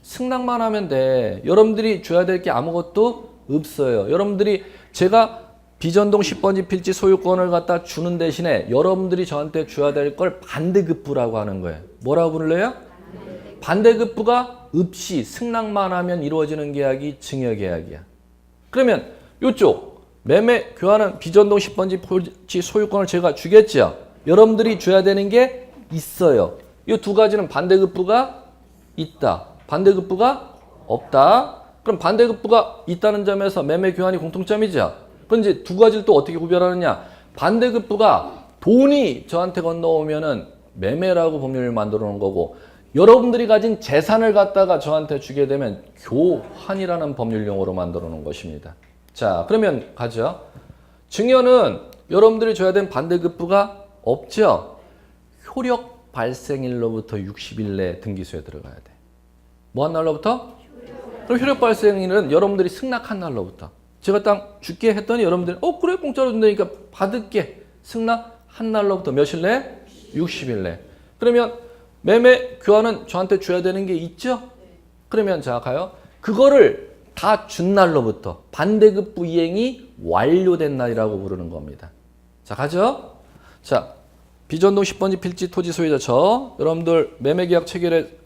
승낙만 하면 돼. 여러분들이 줘야 될 게 아무것도 없어요. 여러분들이 제가 비전동 10번지 필지 소유권을 갖다 주는 대신에 여러분들이 저한테 줘야 될 걸 반대급부라고 하는 거예요. 뭐라고 불러요? 반대급부가 없이 승낙만 하면 이루어지는 계약이 증여계약이야. 그러면 이쪽 매매 교환은 비전동 10번지 필지 소유권을 제가 주겠죠. 여러분들이 줘야 되는 게 있어요. 이 두 가지는 반대급부가 있다. 반대급부가 없다. 그럼 반대급부가 있다는 점에서 매매 교환이 공통점이죠. 그럼 이제 두 가지를 또 어떻게 구별하느냐. 반대급부가 돈이 저한테 건너오면은 매매라고 법률을 만들어 놓은 거고, 여러분들이 가진 재산을 갖다가 저한테 주게 되면 교환이라는 법률 용어로 만들어 놓은 것입니다. 자, 그러면 가죠. 증여는 여러분들이 줘야 되는 반대급부가 없죠. 효력 발생일로부터 60일 내에 등기소에 들어가야 돼. 뭐 한 날로부터? 그럼 효력 발생일은 여러분들이 승낙한 날로부터. 제가 딱 줄게 했더니 여러분들이 그래 공짜로 준다니까 받을게. 승낙한 날로부터 며칠 내에? 60일 내에. 그러면 매매 교환은 저한테 줘야 되는 게 있죠? 그러면 자 가요. 그거를 다 준 날로부터 반대급부 이행이 완료된 날이라고 부르는 겁니다. 자 가죠? 자 비전동 10번지 필지 토지 소유자 저 여러분들 매매계약 체결을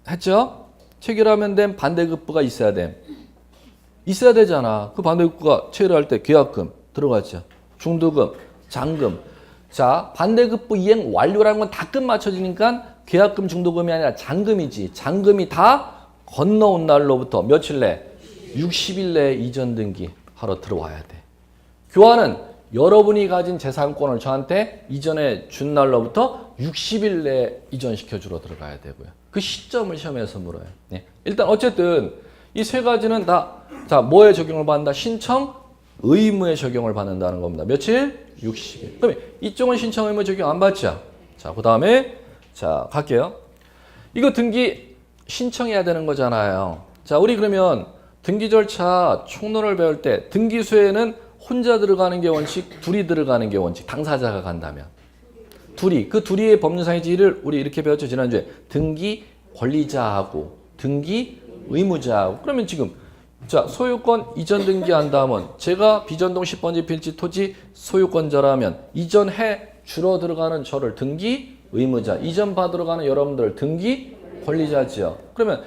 했죠? 체결하면 된 반대급부가 있어야 돼. 있어야 되잖아. 그 반대급부가 체결할 때 계약금 들어갔죠. 중도금, 잔금. 자, 반대급부 이행 완료라는 건 다 끝 맞춰지니까 계약금, 중도금이 아니라 잔금이지. 잔금이 다 건너온 날로부터 며칠 내? 60일 내에 이전 등기 하러 들어와야 돼. 교환은 여러분이 가진 재산권을 저한테 이전에 준 날로부터 60일 내에 이전시켜주러 들어가야 되고요. 그 시점을 시험에서 물어요. 네. 일단 어쨌든 이 세 가지는 다 자, 뭐에 적용을 받는다? 신청 의무에 적용을 받는다는 겁니다. 며칠? 60일. 그러면 이쪽은 신청 의무 적용 안 받죠? 자, 그 다음에 자, 갈게요. 이거 등기 신청해야 되는 거잖아요. 자, 우리 그러면 등기 절차 총론을 배울 때 등기소에는 혼자 들어가는 게 원칙, 둘이 들어가는 게 원칙. 당사자가 간다면. 둘이. 그 둘이의 법률상의 지위를 우리 이렇게 배웠죠. 지난주에. 등기 권리자하고 등기 의무자하고. 그러면 지금 자 소유권 이전 등기한다면 제가 비전동 10번지 필지 토지 소유권자라면 이전해 주러 들어가는 저를 등기 의무자, 이전 받으러 가는 여러분들 등기 권리자지요. 그러면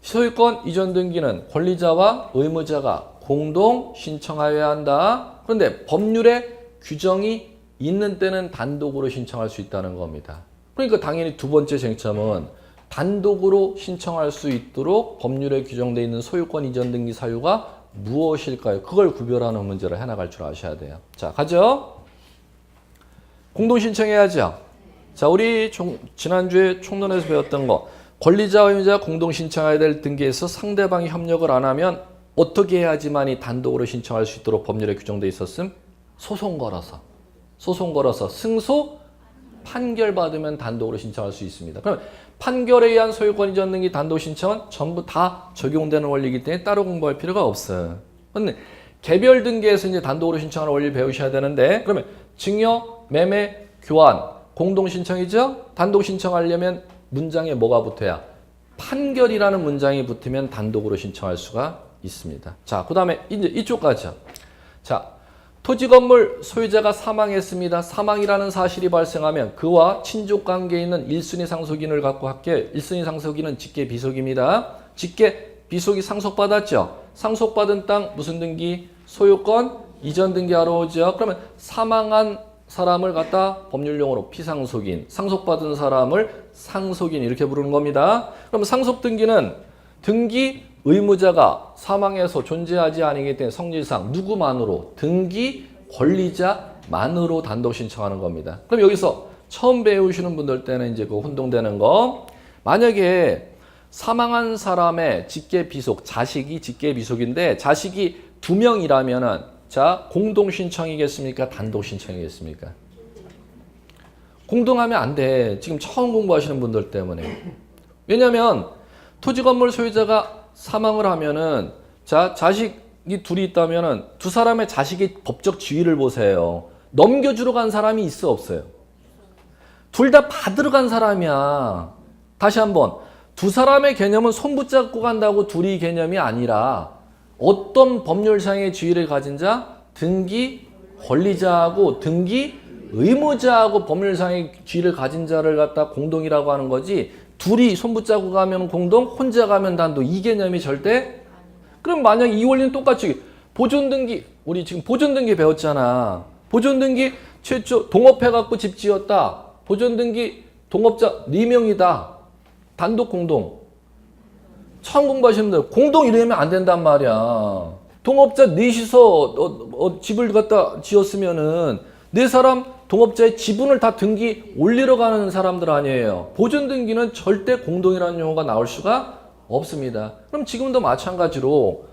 소유권 이전 등기는 권리자와 의무자가 공동 신청하여야 한다. 그런데 법률에 규정이 있는 때는 단독으로 신청할 수 있다는 겁니다. 그러니까 당연히 두 번째 쟁점은 단독으로 신청할 수 있도록 법률에 규정되어 있는 소유권 이전 등기 사유가 무엇일까요? 그걸 구별하는 문제를 해나갈 줄 아셔야 돼요. 자, 가죠. 공동 신청해야죠. 자, 우리 지난주에 총론에서 배웠던 거 권리자, 의무자 공동 신청해야 될 등기에서 상대방이 협력을 안 하면 어떻게 해야지만이 단독으로 신청할 수 있도록 법률에 규정되어 있었음? 소송 걸어서 승소 판결 받으면 단독으로 신청할 수 있습니다. 그럼 판결에 의한 소유권 이전 등기 단독 신청은 전부 다 적용되는 원리이기 때문에 따로 공부할 필요가 없어요. 그런데 개별 등기에서 이제 단독으로 신청하는 원리를 배우셔야 되는데 그러면 증여, 매매, 교환 공동 신청이죠? 단독 신청하려면 문장에 뭐가 붙어야? 판결이라는 문장이 붙으면 단독으로 신청할 수가 있습니다. 자, 그 다음에 이제 이쪽까지요. 자, 토지 건물 소유자가 사망했습니다. 사망이라는 사실이 발생하면 그와 친족 관계에 있는 1순위 상속인을 갖고 할게요. 1순위 상속인은 직계 비속입니다. 직계 비속이 상속받았죠. 상속받은 땅 무슨 등기? 소유권 이전 등기하러 오죠. 그러면 사망한 사람을 갖다 법률용어로 피상속인, 상속받은 사람을 상속인 이렇게 부르는 겁니다. 그럼 상속 등기는 등기 의무자가 사망해서 존재하지 않기 때문에 성질상 누구만으로? 등기 권리자만으로 단독 신청하는 겁니다. 그럼 여기서 처음 배우시는 분들 때는 이제 그 혼동되는 거. 만약에 사망한 사람의 직계 비속, 자식이 직계 비속인데 자식이 2명이라면은 자, 공동 신청이겠습니까? 단독 신청이겠습니까? 공동하면 안 돼. 지금 처음 공부하시는 분들 때문에. 왜냐면 토지 건물 소유자가 사망을 하면은 자, 자식이 둘이 있다면은 두 사람의 자식의 법적 지위를 보세요. 넘겨주러 간 사람이 있어 없어요? 둘 다 받으러 간 사람이야. 다시 한번 두 사람의 개념은 손 붙잡고 간다고 둘이 개념이 아니라 어떤 법률상의 지위를 가진 자? 등기 권리자하고 등기 의무자하고 법률상의 지위를 가진 자를 갖다 공동이라고 하는 거지 둘이 손 붙잡고 가면 공동, 혼자 가면 단독 이 개념이 절대 그럼 만약 이 원리는 똑같이 보존등기 우리 지금 보존등기 배웠잖아. 보존등기 최초 동업해갖고 집 지었다. 보존등기 동업자 4명이다. 단독 공동. 처음 공부하시는 분들 공동 이러면 안 된단 말이야. 동업자 넷이서 집을 갖다 지었으면은 네 사람 동업자의 지분을 다 등기 올리러 가는 사람들 아니에요. 보존 등기는 절대 공동이라는 용어가 나올 수가 없습니다. 그럼 지금도 마찬가지로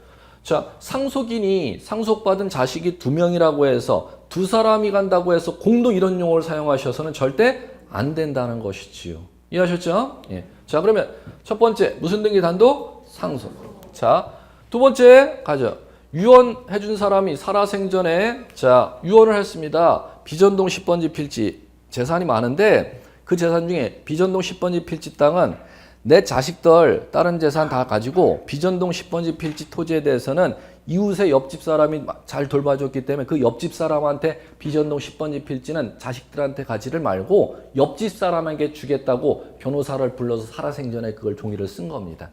자 상속인이 상속받은 자식이 2명이라고 해서 두 사람이 간다고 해서 공동 이런 용어를 사용하셔서는 절대 안 된다는 것이지요. 이해하셨죠? 예. 자 그러면 첫 번째 무슨 등기 단독? 상속. 자 두 번째 가죠. 유언해준 사람이 살아생전에 자 유언을 했습니다. 비전동 10번지 필지 재산이 많은데 그 재산 중에 비전동 10번지 필지 땅은 내 자식들 다른 재산 다 가지고 비전동 10번지 필지 토지에 대해서는 이웃의 옆집 사람이 잘 돌봐줬기 때문에 그 옆집 사람한테 비전동 10번지 필지는 자식들한테 가지를 말고 옆집 사람에게 주겠다고 변호사를 불러서 살아생전에 그걸 종이를 쓴 겁니다.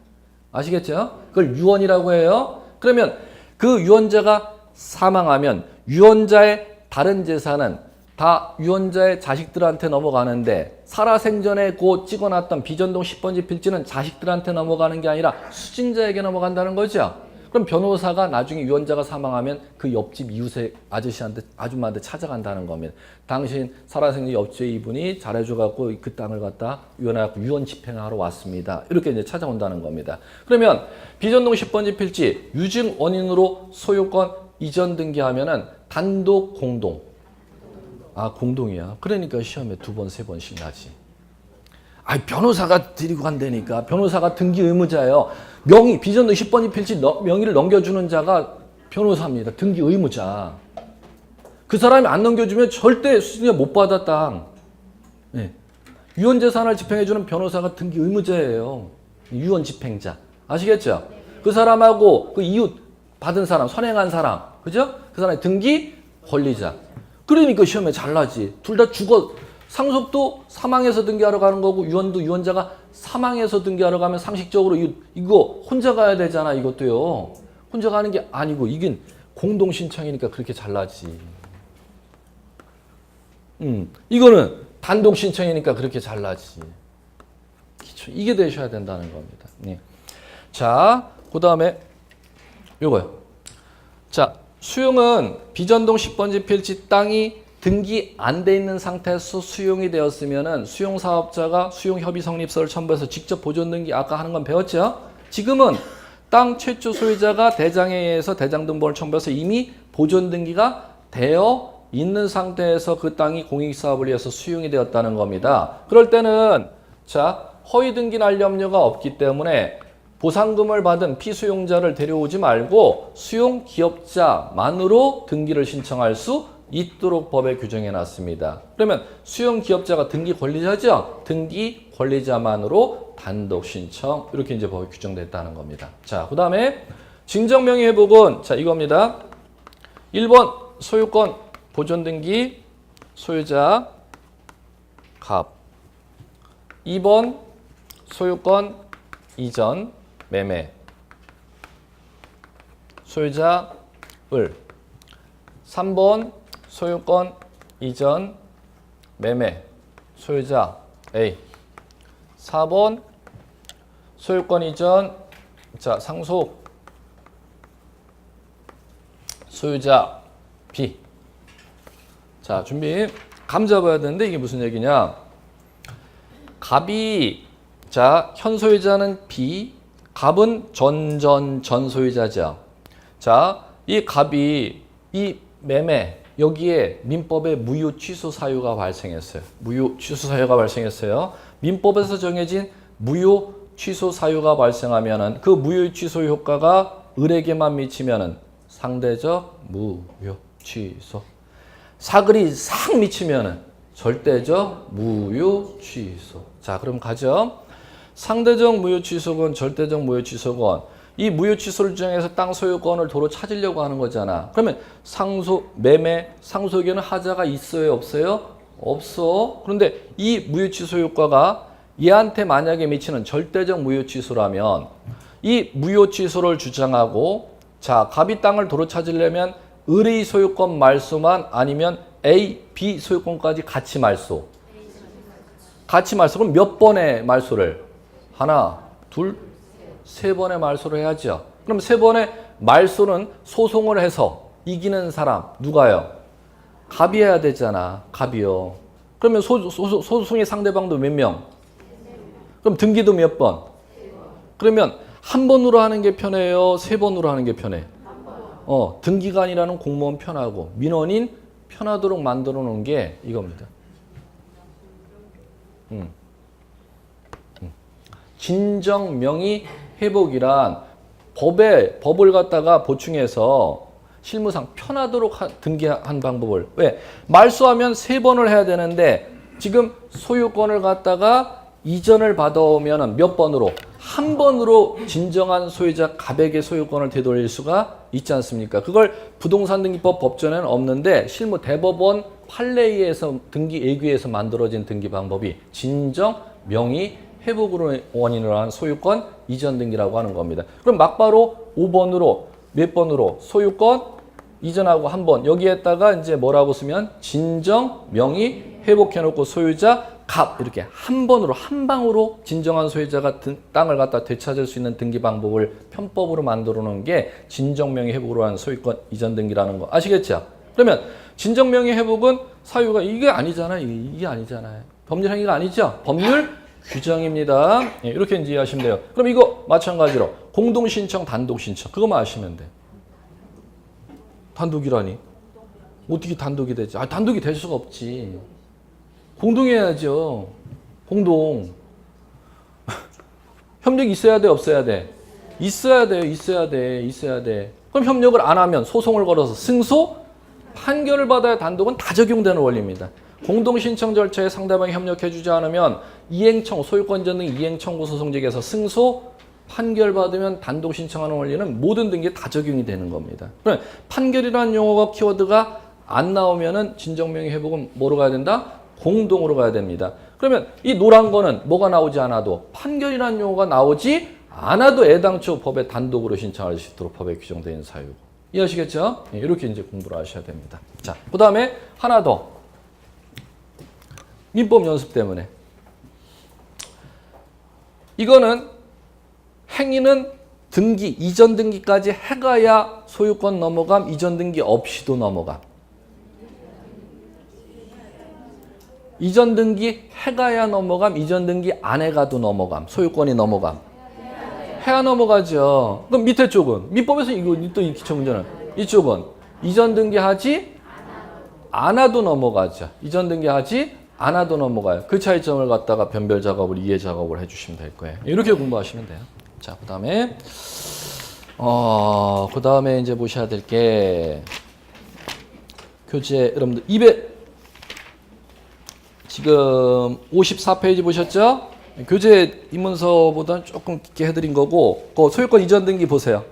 아시겠죠? 그걸 유언이라고 해요. 그러면 그 유언자가 사망하면 유언자의 다른 재산은 다 유언자의 자식들한테 넘어가는데 살아생전에 그 찍어놨던 비전동 10번지 필지는 자식들한테 넘어가는 게 아니라 수진자에게 넘어간다는 거죠. 그럼 변호사가 나중에 유언자가 사망하면 그 옆집 이웃의 아저씨한테 아줌마한테 찾아간다는 겁니다. 당신 살아생전 옆집 이분이 잘해줘갖고 그 땅을 갖다 유언해갖고 유언 집행하러 왔습니다. 이렇게 이제 찾아온다는 겁니다. 그러면 비전동 10번지 필지 유증 원인으로 소유권 이전 등기하면은 단독 공동. 아 공동이야. 그러니까 시험에 2번, 3번씩 나지. 아 변호사가 데리고 간다니까. 변호사가 등기 의무자예요. 명의 비전동 10번지 필지 명의를 넘겨주는 자가 변호사입니다. 등기 의무자. 그 사람이 안 넘겨주면 절대 수준이 못 받아 땅. 네. 유언 재산을 집행해주는 변호사가 등기 의무자예요. 유언 집행자. 아시겠죠? 그 사람하고 그 이웃 받은 사람, 선행한 사람, 그죠? 그 사람의 등기 권리자. 그러니까 시험에 잘 나지. 둘 다 죽어. 상속도 사망해서 등기하러 가는 거고 유언도 유언자가 사망해서 등기하러 가면 상식적으로 이거 혼자 가야 되잖아. 이것도요. 혼자 가는 게 아니고 이긴 공동 신청이니까 그렇게 잘 나지. 이거는 단독 신청이니까 그렇게 잘 나지. 이게 되셔야 된다는 겁니다. 네. 자, 그 다음에 요거요. 자, 수용은 비전동 10번지 필지 땅이 등기 안 돼 있는 상태에서 수용이 되었으면은 수용 사업자가 수용 협의 성립서를 첨부해서 직접 보존 등기 아까 하는 건 배웠죠? 지금은 땅 최초 소유자가 대장에 의해서 대장 등본을 첨부해서 이미 보존 등기가 되어 있는 상태에서 그 땅이 공익 사업을 위해서 수용이 되었다는 겁니다. 그럴 때는 자, 허위 등기 날 염려가 없기 때문에 보상금을 받은 피수용자를 데려오지 말고 수용 기업자만으로 등기를 신청할 수 있도록 법에 규정해 놨습니다. 그러면 수용 기업자가 등기 권리자죠? 등기 권리자만으로 단독 신청 이렇게 이제 법에 규정됐다는 겁니다. 자, 그 다음에 증정명의 회복은 자 이겁니다. 1번 소유권 보존 등기 소유자 갑 2번 소유권 이전 매매 소유자 을 3번 소유권 이전 매매 소유자 A 4번 소유권 이전 자 상속 소유자 B 자 준비 감 잡아야 되는데 이게 무슨 얘기냐 갑이 자 현 소유자는 B 갑은 전 소유자죠. 자 이 갑이 이 매매 여기에 민법에 무효 취소 사유가 발생했어요. 무효 취소 사유가 발생했어요. 민법에서 정해진 무효 취소 사유가 발생하면은 그 무효 취소 효과가 을에게만 미치면은 상대적 무효 취소. 사글이 싹 미치면은 절대적 무효 취소. 자, 그럼 가죠. 상대적 무효 취소건, 절대적 무효 취소건. 이 무효 취소를 주장해서 땅 소유권을 도로 찾으려고 하는 거잖아. 그러면 매매, 상속에는 하자가 있어요, 없어요? 없어. 그런데 이 무효 취소 효과가 얘한테 만약에 미치는 절대적 무효 취소라면 이 무효 취소를 주장하고 자, 갑이 땅을 도로 찾으려면 을의 소유권 말소만 아니면 A, B 소유권까지 같이 말소. 같이 말소. 그럼 몇 번의 말소를? 하나, 둘, 세 번의 말소를 해야죠. 그럼 세 번의 말소는 소송을 해서 이기는 사람 누가요? 갑이 해야 되잖아. 갑이요. 그러면 소송의 상대방도 몇 명? 그럼 등기도 몇 번? 그러면 한 번으로 하는 게 편해요? 세 번으로 하는 게 편해? 등기관이라는 공무원 편하고 민원인 편하도록 만들어 놓은 게 이겁니다. 진정명의 회복이란 법을 갖다가 보충해서 실무상 편하도록 등기한 방법을. 왜? 말소하면 세 번을 해야 되는데 지금 소유권을 갖다가 이전을 받아오면 몇 번으로? 한 번으로 진정한 소유자 갑에게 소유권을 되돌릴 수가 있지 않습니까? 그걸 부동산등기법 법전에는 없는데 실무 대법원 판례에서 등기 예규에서 만들어진 등기 방법이 진정 명의 회복으로 원인으로 한 소유권 이전 등기라고 하는 겁니다. 그럼 막바로 5번으로 몇 번으로 소유권 이전하고 한 번 여기에다가 이제 뭐라고 쓰면 진정 명의 회복해놓고 소유자 갑 이렇게 한 번으로 한 방으로 진정한 소유자가 땅을 갖다 되찾을 수 있는 등기 방법을 편법으로 만들어 놓은 게 진정명의 회복으로 한 소유권 이전 등기라는 거 아시겠죠? 그러면 진정명의 회복은 사유가 이게 아니잖아요. 이게 아니잖아요. 법률 행위가 아니죠? 법률 규정입니다. 예, 이렇게 이제 이해하시면 돼요. 그럼 이거 마찬가지로 공동신청, 단독신청 그거만 아시면 돼. 단독이라니? 어떻게 단독이 되지? 단독이 될 수가 없지. 공동해야죠. 공동. 협력이 있어야 돼, 없어야 돼? 있어야 돼요, 있어야 돼, 있어야 돼. 그럼 협력을 안 하면 소송을 걸어서 승소, 판결을 받아야 단독은 다 적용되는 원리입니다. 공동신청 절차에 상대방이 협력해주지 않으면 이행청, 소유권 이전 등 이행청구 소송직에서 승소, 판결 받으면 단독 신청하는 원리는 모든 등기에 다 적용이 되는 겁니다. 그럼 판결이라는 용어가 키워드가 안 나오면은 진정명의 회복은 뭐로 가야 된다? 공동으로 가야 됩니다. 그러면 이 노란 거는 뭐가 나오지 않아도 판결이라는 용어가 나오지 않아도 애당초 법에 단독으로 신청할 수 있도록 법에 규정되어 있는 사유고. 이해하시겠죠? 네, 이렇게 이제 공부를 하셔야 됩니다. 자, 그 다음에 하나 더. 민법 연습 때문에. 이거는 행위는 등기, 이전 등기까지 해가야 소유권 넘어감, 이전 등기 없이도 넘어감. 이전 등기 해가야 넘어감, 이전 등기 안 해가도 넘어감, 소유권이 넘어감. 해야 넘어가죠. 그럼 밑에 쪽은 민법에서 이거 또 이 기초문제는 이쪽은 이전 등기하지 않아도 넘어가죠. 이전 등기하지 않아도 넘어가요. 그 차이점을 갖다가 변별 작업을 이해 작업을 해주시면 될 거예요. 이렇게 공부하시면 돼요. 자, 그다음에 그다음에 이제 보셔야 될 게 교재 여러분들 200 지금 54페이지 보셨죠? 교재 입문서보다는 조금 깊게 해드린 거고, 그 소유권 이전 등기 보세요.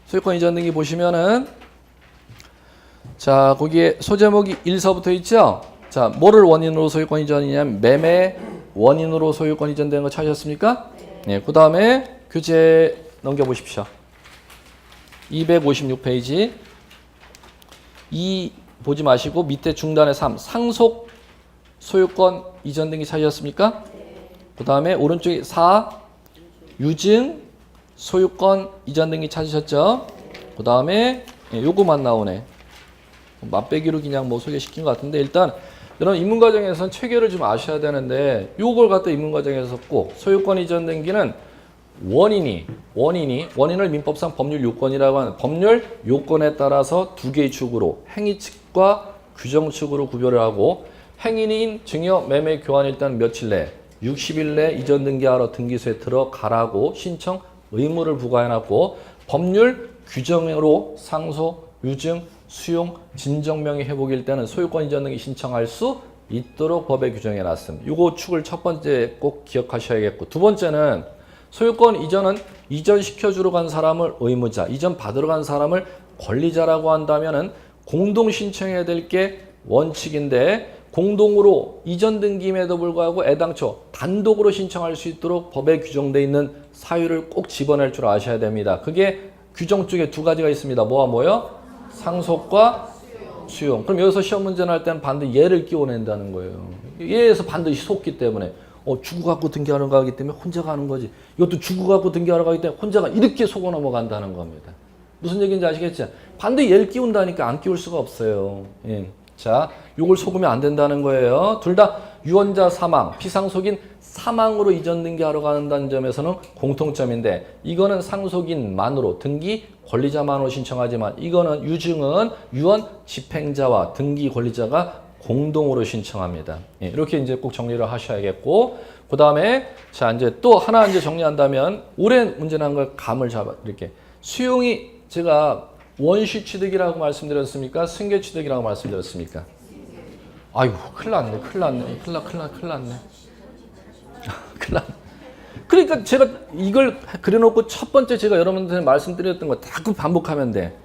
소유권 이전 등기 보시면은, 자, 거기에 소제목이 1서부터 있죠? 자, 뭐를 원인으로 소유권 이전이냐면, 매매 원인으로 소유권 이전되는 거 찾으셨습니까? 네, 그 다음에 교재 넘겨보십시오. 256페이지. 2 보지 마시고, 밑에 중단에 3, 상속 소유권 이전 등기 찾으셨습니까? 그 다음에 오른쪽에 4, 유증 소유권 이전 등기 찾으셨죠? 그 다음에 요거만 나오네. 맛배기로 그냥 뭐 소개시킨 것 같은데, 일단 여러분 입문과정에서는 체계를 좀 아셔야 되는데, 요걸 갖다 입문과정에서 꼭 소유권 이전 등기는 원인을 민법상 법률 요건이라고 하는 법률 요건에 따라서 두 개의 축으로 행위 측과 규정 측으로 구별을 하고, 행위인 증여 매매 교환 일단 며칠 내 60일 내 이전 등기하러 등기소에 들어가라고 신청 의무를 부과해놨고 법률 규정으로 상소, 유증, 수용, 진정명의 회복일 때는 소유권 이전 등기 신청할 수 있도록 법에 규정해놨습니다. 요거 축을 첫 번째 꼭 기억하셔야겠고 두 번째는 소유권 이전은 이전시켜주러 간 사람을 의무자, 이전 받으러 간 사람을 권리자라고 한다면은 공동 신청해야 될 게 원칙인데 공동으로 이전 등기임에도 불구하고 애당초 단독으로 신청할 수 있도록 법에 규정되어 있는 사유를 꼭 집어낼 줄 아셔야 됩니다. 그게 규정 쪽에 두 가지가 있습니다. 뭐와 뭐요? 상속과 수용. 그럼 여기서 시험 문제 날 때는 반드시 얘를 끼워낸다는 거예요. 얘에서 반드시 속기 때문에 주고 갖고 등기하러 가기 때문에 혼자 가는 거지. 이것도 주고 갖고 등기하러 가기 때문에 혼자가 이렇게 속아 넘어간다는 겁니다. 무슨 얘기인지 아시겠죠? 반드시 얘를 끼운다니까 안 끼울 수가 없어요. 예. 자, 요걸 속으면 안 된다는 거예요. 둘 다 유언자 사망, 피상속인 사망으로 이전 등기하러 가는다는 점에서는 공통점인데 이거는 상속인만으로 등기 권리자만으로 신청하지만 이거는 유증은 유언 집행자와 등기 권리자가 공동으로 신청합니다. 예, 이렇게 이제 꼭 정리를 하셔야겠고 그 다음에 자 이제 또 하나 이제 정리한다면 오랜 문제난 걸 감을 잡아 이렇게 수용이 제가 원시 취득이라고 말씀드렸습니까? 승계 취득이라고 말씀드렸습니까? 아이고 큰일 났네. 그러니까 제가 이걸 그려놓고 첫 번째 제가 여러분들한테 말씀드렸던 거 자꾸 반복하면 돼.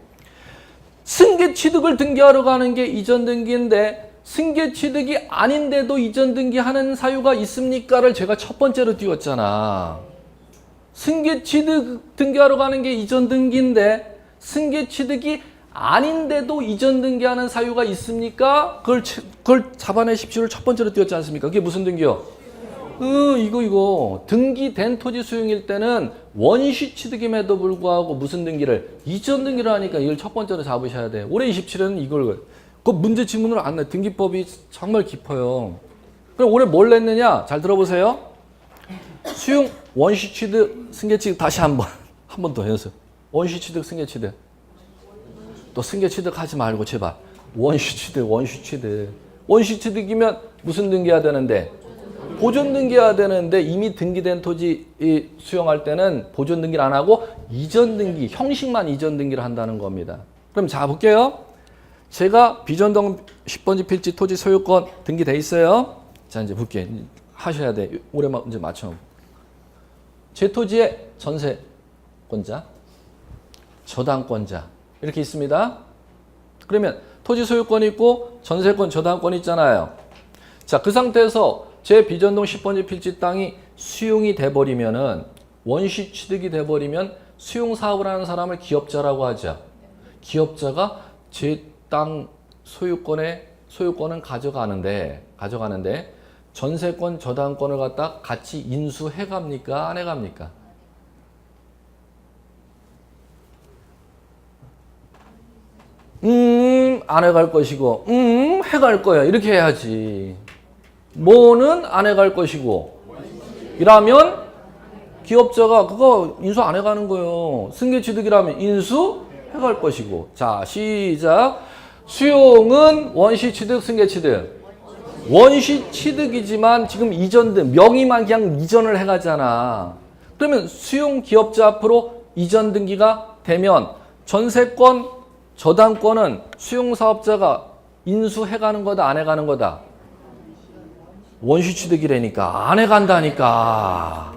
승계 취득을 등기하러 가는 게 이전 등기인데 승계 취득이 아닌데도 이전 등기하는 사유가 있습니까를 제가 첫 번째로 띄웠잖아. 승계 취득 등기하러 가는 게 이전 등기인데 승계 취득이 아닌데도 이전 등기하는 사유가 있습니까? 그걸 잡아내십시오를 첫 번째로 띄웠지 않습니까? 그게 무슨 등기요? 이거. 등기된 토지 수용일 때는 원시 취득임에도 불구하고 무슨 등기를? 이전 등기를 하니까 이걸 첫 번째로 잡으셔야 돼. 올해 27회는 이걸. 그 문제 지문으로 안 내. 등기법이 정말 깊어요. 그럼 올해 뭘 냈느냐? 잘 들어보세요. 수용, 원시 취득, 승계 취득 다시 한 번 더 연습. 원시 취득, 승계 취득. 또 승계 취득 하지 말고 제발. 원시 취득. 원시 취득이면 무슨 등기해야 되는데? 보존 등기해야 되는데 이미 등기된 토지 수용할 때는 보존 등기를 안 하고 이전 등기, 형식만 이전 등기를 한다는 겁니다. 그럼 자 볼게요. 제가 비전동 10번지 필지 토지 소유권 등기돼 있어요. 자 이제 볼게. 하셔야 돼. 올해만 이제 맞춰. 제 토지의 전세권자, 저당권자 이렇게 있습니다. 그러면 토지 소유권이 있고 전세권, 저당권이 있잖아요. 자, 그 상태에서 제 비전동 10번지 필지 땅이 수용이 돼버리면은 원시 취득이 돼버리면 수용 사업을 하는 사람을 기업자라고 하죠. 기업자가 제 땅 소유권은 가져가는데 전세권, 저당권을 갖다 같이 인수해 갑니까? 안 해 갑니까? 안 해갈 것이고, 해갈 거야. 이렇게 해야지. 뭐는 안 해갈 것이고. 이라면 기업자가 그거 인수 안 해가는 거예요. 승계취득이라면 인수해갈 것이고. 자, 시작. 수용은 원시취득, 승계취득. 원시취득이지만 지금 이전된 명의만 그냥 이전을 해가잖아. 그러면 수용 기업자 앞으로 이전 등기가 되면 전세권, 저당권은 수용사업자가 인수해가는 거다, 안 해가는 거다? 원시취득이라니까. 안 해간다니까.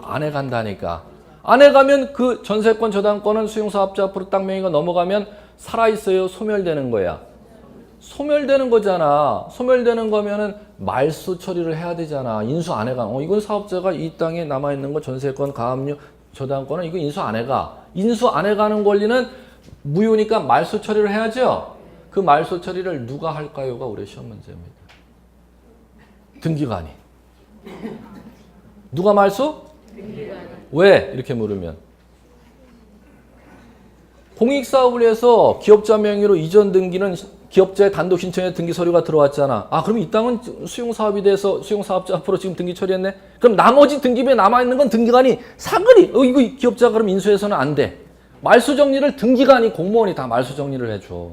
안 해가면 그 전세권, 저당권은 수용사업자 앞으로 땅 명의가 넘어가면 살아있어요? 소멸되는 거야? 소멸되는 거잖아. 소멸되는 거면은 말소 처리를 해야 되잖아. 인수 안 해가. 이건 사업자가 이 땅에 남아있는 거 전세권, 가압류, 저당권은 이거 인수 안 해가. 인수 안 해가는 권리는 무효니까 말소 처리를 해야죠. 그 말소 처리를 누가 할까요가 올해 시험 문제입니다. 등기관이. 누가 말소? 등기관이. 왜? 이렇게 물으면. 공익사업을 해서 기업자 명의로 이전 등기는 기업자의 단독 신청에 등기 서류가 들어왔잖아. 아, 그럼 이 땅은 수용사업이 돼서 수용사업자 앞으로 지금 등기 처리했네? 그럼 나머지 등기부에 남아있는 건 등기관이 사그리, 이거 기업자가 그럼 인수해서는 안 돼. 말소 정리를 등기관이 공무원이 다 말소 정리를 해줘.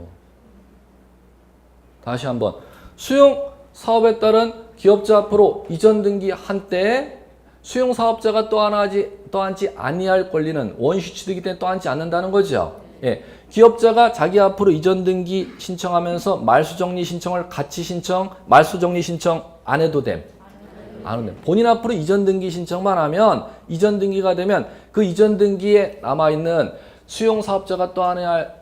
다시 한번. 수용 사업에 따른 기업자 앞으로 이전 등기 한 때에 수용사업자가 떠안지 아니할 권리는 원시 취득이기 때문에 떠안지 않는다는 거죠. 예. 기업자가 자기 앞으로 이전 등기 신청하면서 말소정리 신청을 같이 말소정리 신청 안 해도 됨. 안 해도 됨. 본인 앞으로 이전 등기 신청만 하면 이전 등기가 되면 그 이전 등기에 남아있는 수용사업자가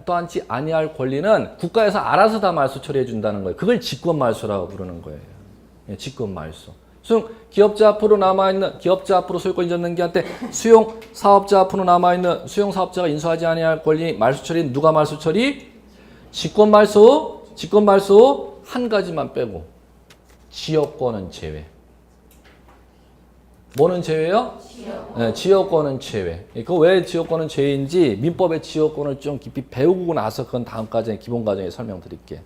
떠안지 아니할 권리는 국가에서 알아서 다 말소 처리해 준다는 거예요. 그걸 직권말소라고 부르는 거예요. 예, 직권말소. 기업자 앞으로 소유권 이전 등기한테 수용사업자 앞으로 남아있는 수용사업자가 인수하지 아니할 권리 말소 처리는 누가 말소 처리? 직권말소 한 가지만 빼고 지역권은 제외. 뭐는 제외요? 네, 지역권은 제외. 그 왜 지역권은 제외인지 민법의 지역권을 좀 깊이 배우고 나서 그건 다음 과정에 기본 과정에 설명드릴게요.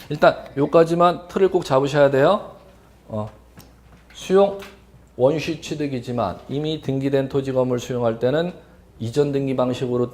일단 요까지만 틀을 꼭 잡으셔야 돼요. 수용 원시 취득이지만 이미 등기된 토지 건물 수용할 때는 이전 등기 방식으로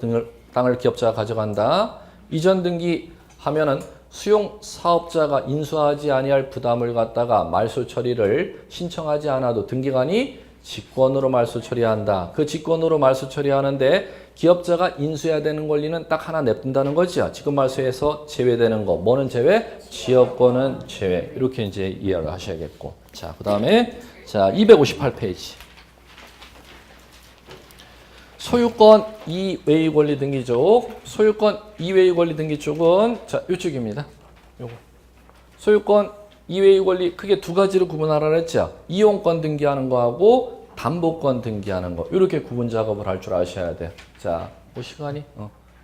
땅을 기업자가 가져간다. 이전 등기 하면은 수용 사업자가 인수하지 아니할 부담을 갖다가 말소 처리를 신청하지 않아도 등기관이 직권으로 말소 처리한다. 그 직권으로 말소 처리하는데 기업자가 인수해야 되는 권리는 딱 하나 냅둔다는 거죠. 직권 말소에서 제외되는 거. 뭐는 제외? 지역권은 제외. 이렇게 이제 이해를 하셔야겠고. 자, 그다음에 자, 258페이지. 소유권 이외의 권리 등기 쪽. 소유권 이외의 권리 등기 쪽은 자, 이쪽입니다. 요거. 소유권 이외의 권리 크게 두 가지로 구분하라 했죠. 이용권 등기하는 거하고 담보권 등기하는 거. 이렇게 구분 작업을 할 줄 아셔야 돼요. 자, 뭐 시간이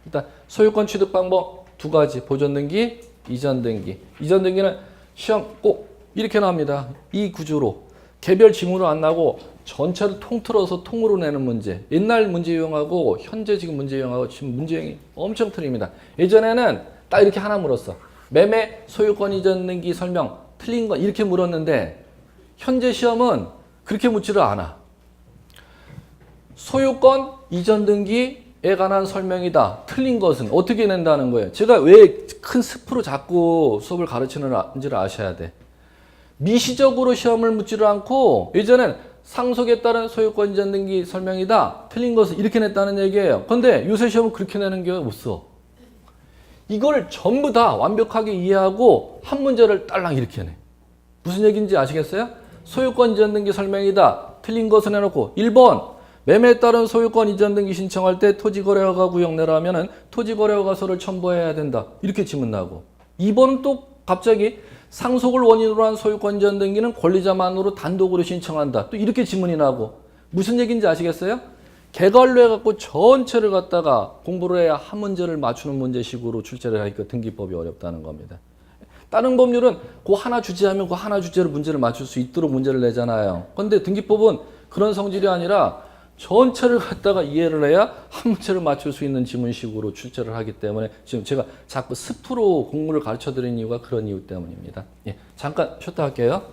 일단 소유권 취득 방법 두 가지. 보존 등기, 이전 등기. 이전 등기는 시험 꼭 이렇게 나옵니다. 이 구조로 개별 지문으로 안 나고 전체를 통틀어서 통으로 내는 문제. 옛날 문제 유형하고 현재 지금 문제 유형하고 지금 문제 유형이 엄청 틀립니다. 예전에는 딱 이렇게 하나 물었어. 매매 소유권 이전 등기 설명 틀린 거 이렇게 물었는데 현재 시험은 그렇게 묻지를 않아. 소유권 이전 등기에 관한 설명이다. 틀린 것은 어떻게 낸다는 거예요. 제가 왜 큰 스프로 자꾸 수업을 가르치는지를 아셔야 돼. 미시적으로 시험을 묻지를 않고 예전엔 상속에 따른 소유권 이전 등기 설명이다. 틀린 것은 이렇게 냈다는 얘기예요. 근데 요새 시험은 그렇게 내는 게 없어. 이걸 전부 다 완벽하게 이해하고 한 문제를 딸랑 이렇게 내. 무슨 얘기인지 아시겠어요? 소유권 이전 등기 설명이다. 틀린 것은 해놓고 1번 매매에 따른 소유권 이전 등기 신청할 때 토지거래허가 구역 내라면은 토지거래허가서를 첨부해야 된다. 이렇게 지문 나고 2번은 또 갑자기 상속을 원인으로 한 소유권 이전 등기는 권리자만으로 단독으로 신청한다. 또 이렇게 지문이 나고 무슨 얘기인지 아시겠어요? 개괄로 해갖고 전체를 갖다가 공부를 해야 한 문제를 맞추는 문제식으로 출제를 하니까 등기법이 어렵다는 겁니다. 다른 법률은 그 하나 주제하면 그 하나 주제로 문제를 맞출 수 있도록 문제를 내잖아요. 그런데 등기법은 그런 성질이 아니라 전체를 갖다가 이해를 해야 한 문제를 맞출 수 있는 지문식으로 출제를 하기 때문에 지금 제가 자꾸 스프로 공부를 가르쳐 드리는 이유가 그런 이유 때문입니다. 예, 잠깐 쉬었다 할게요.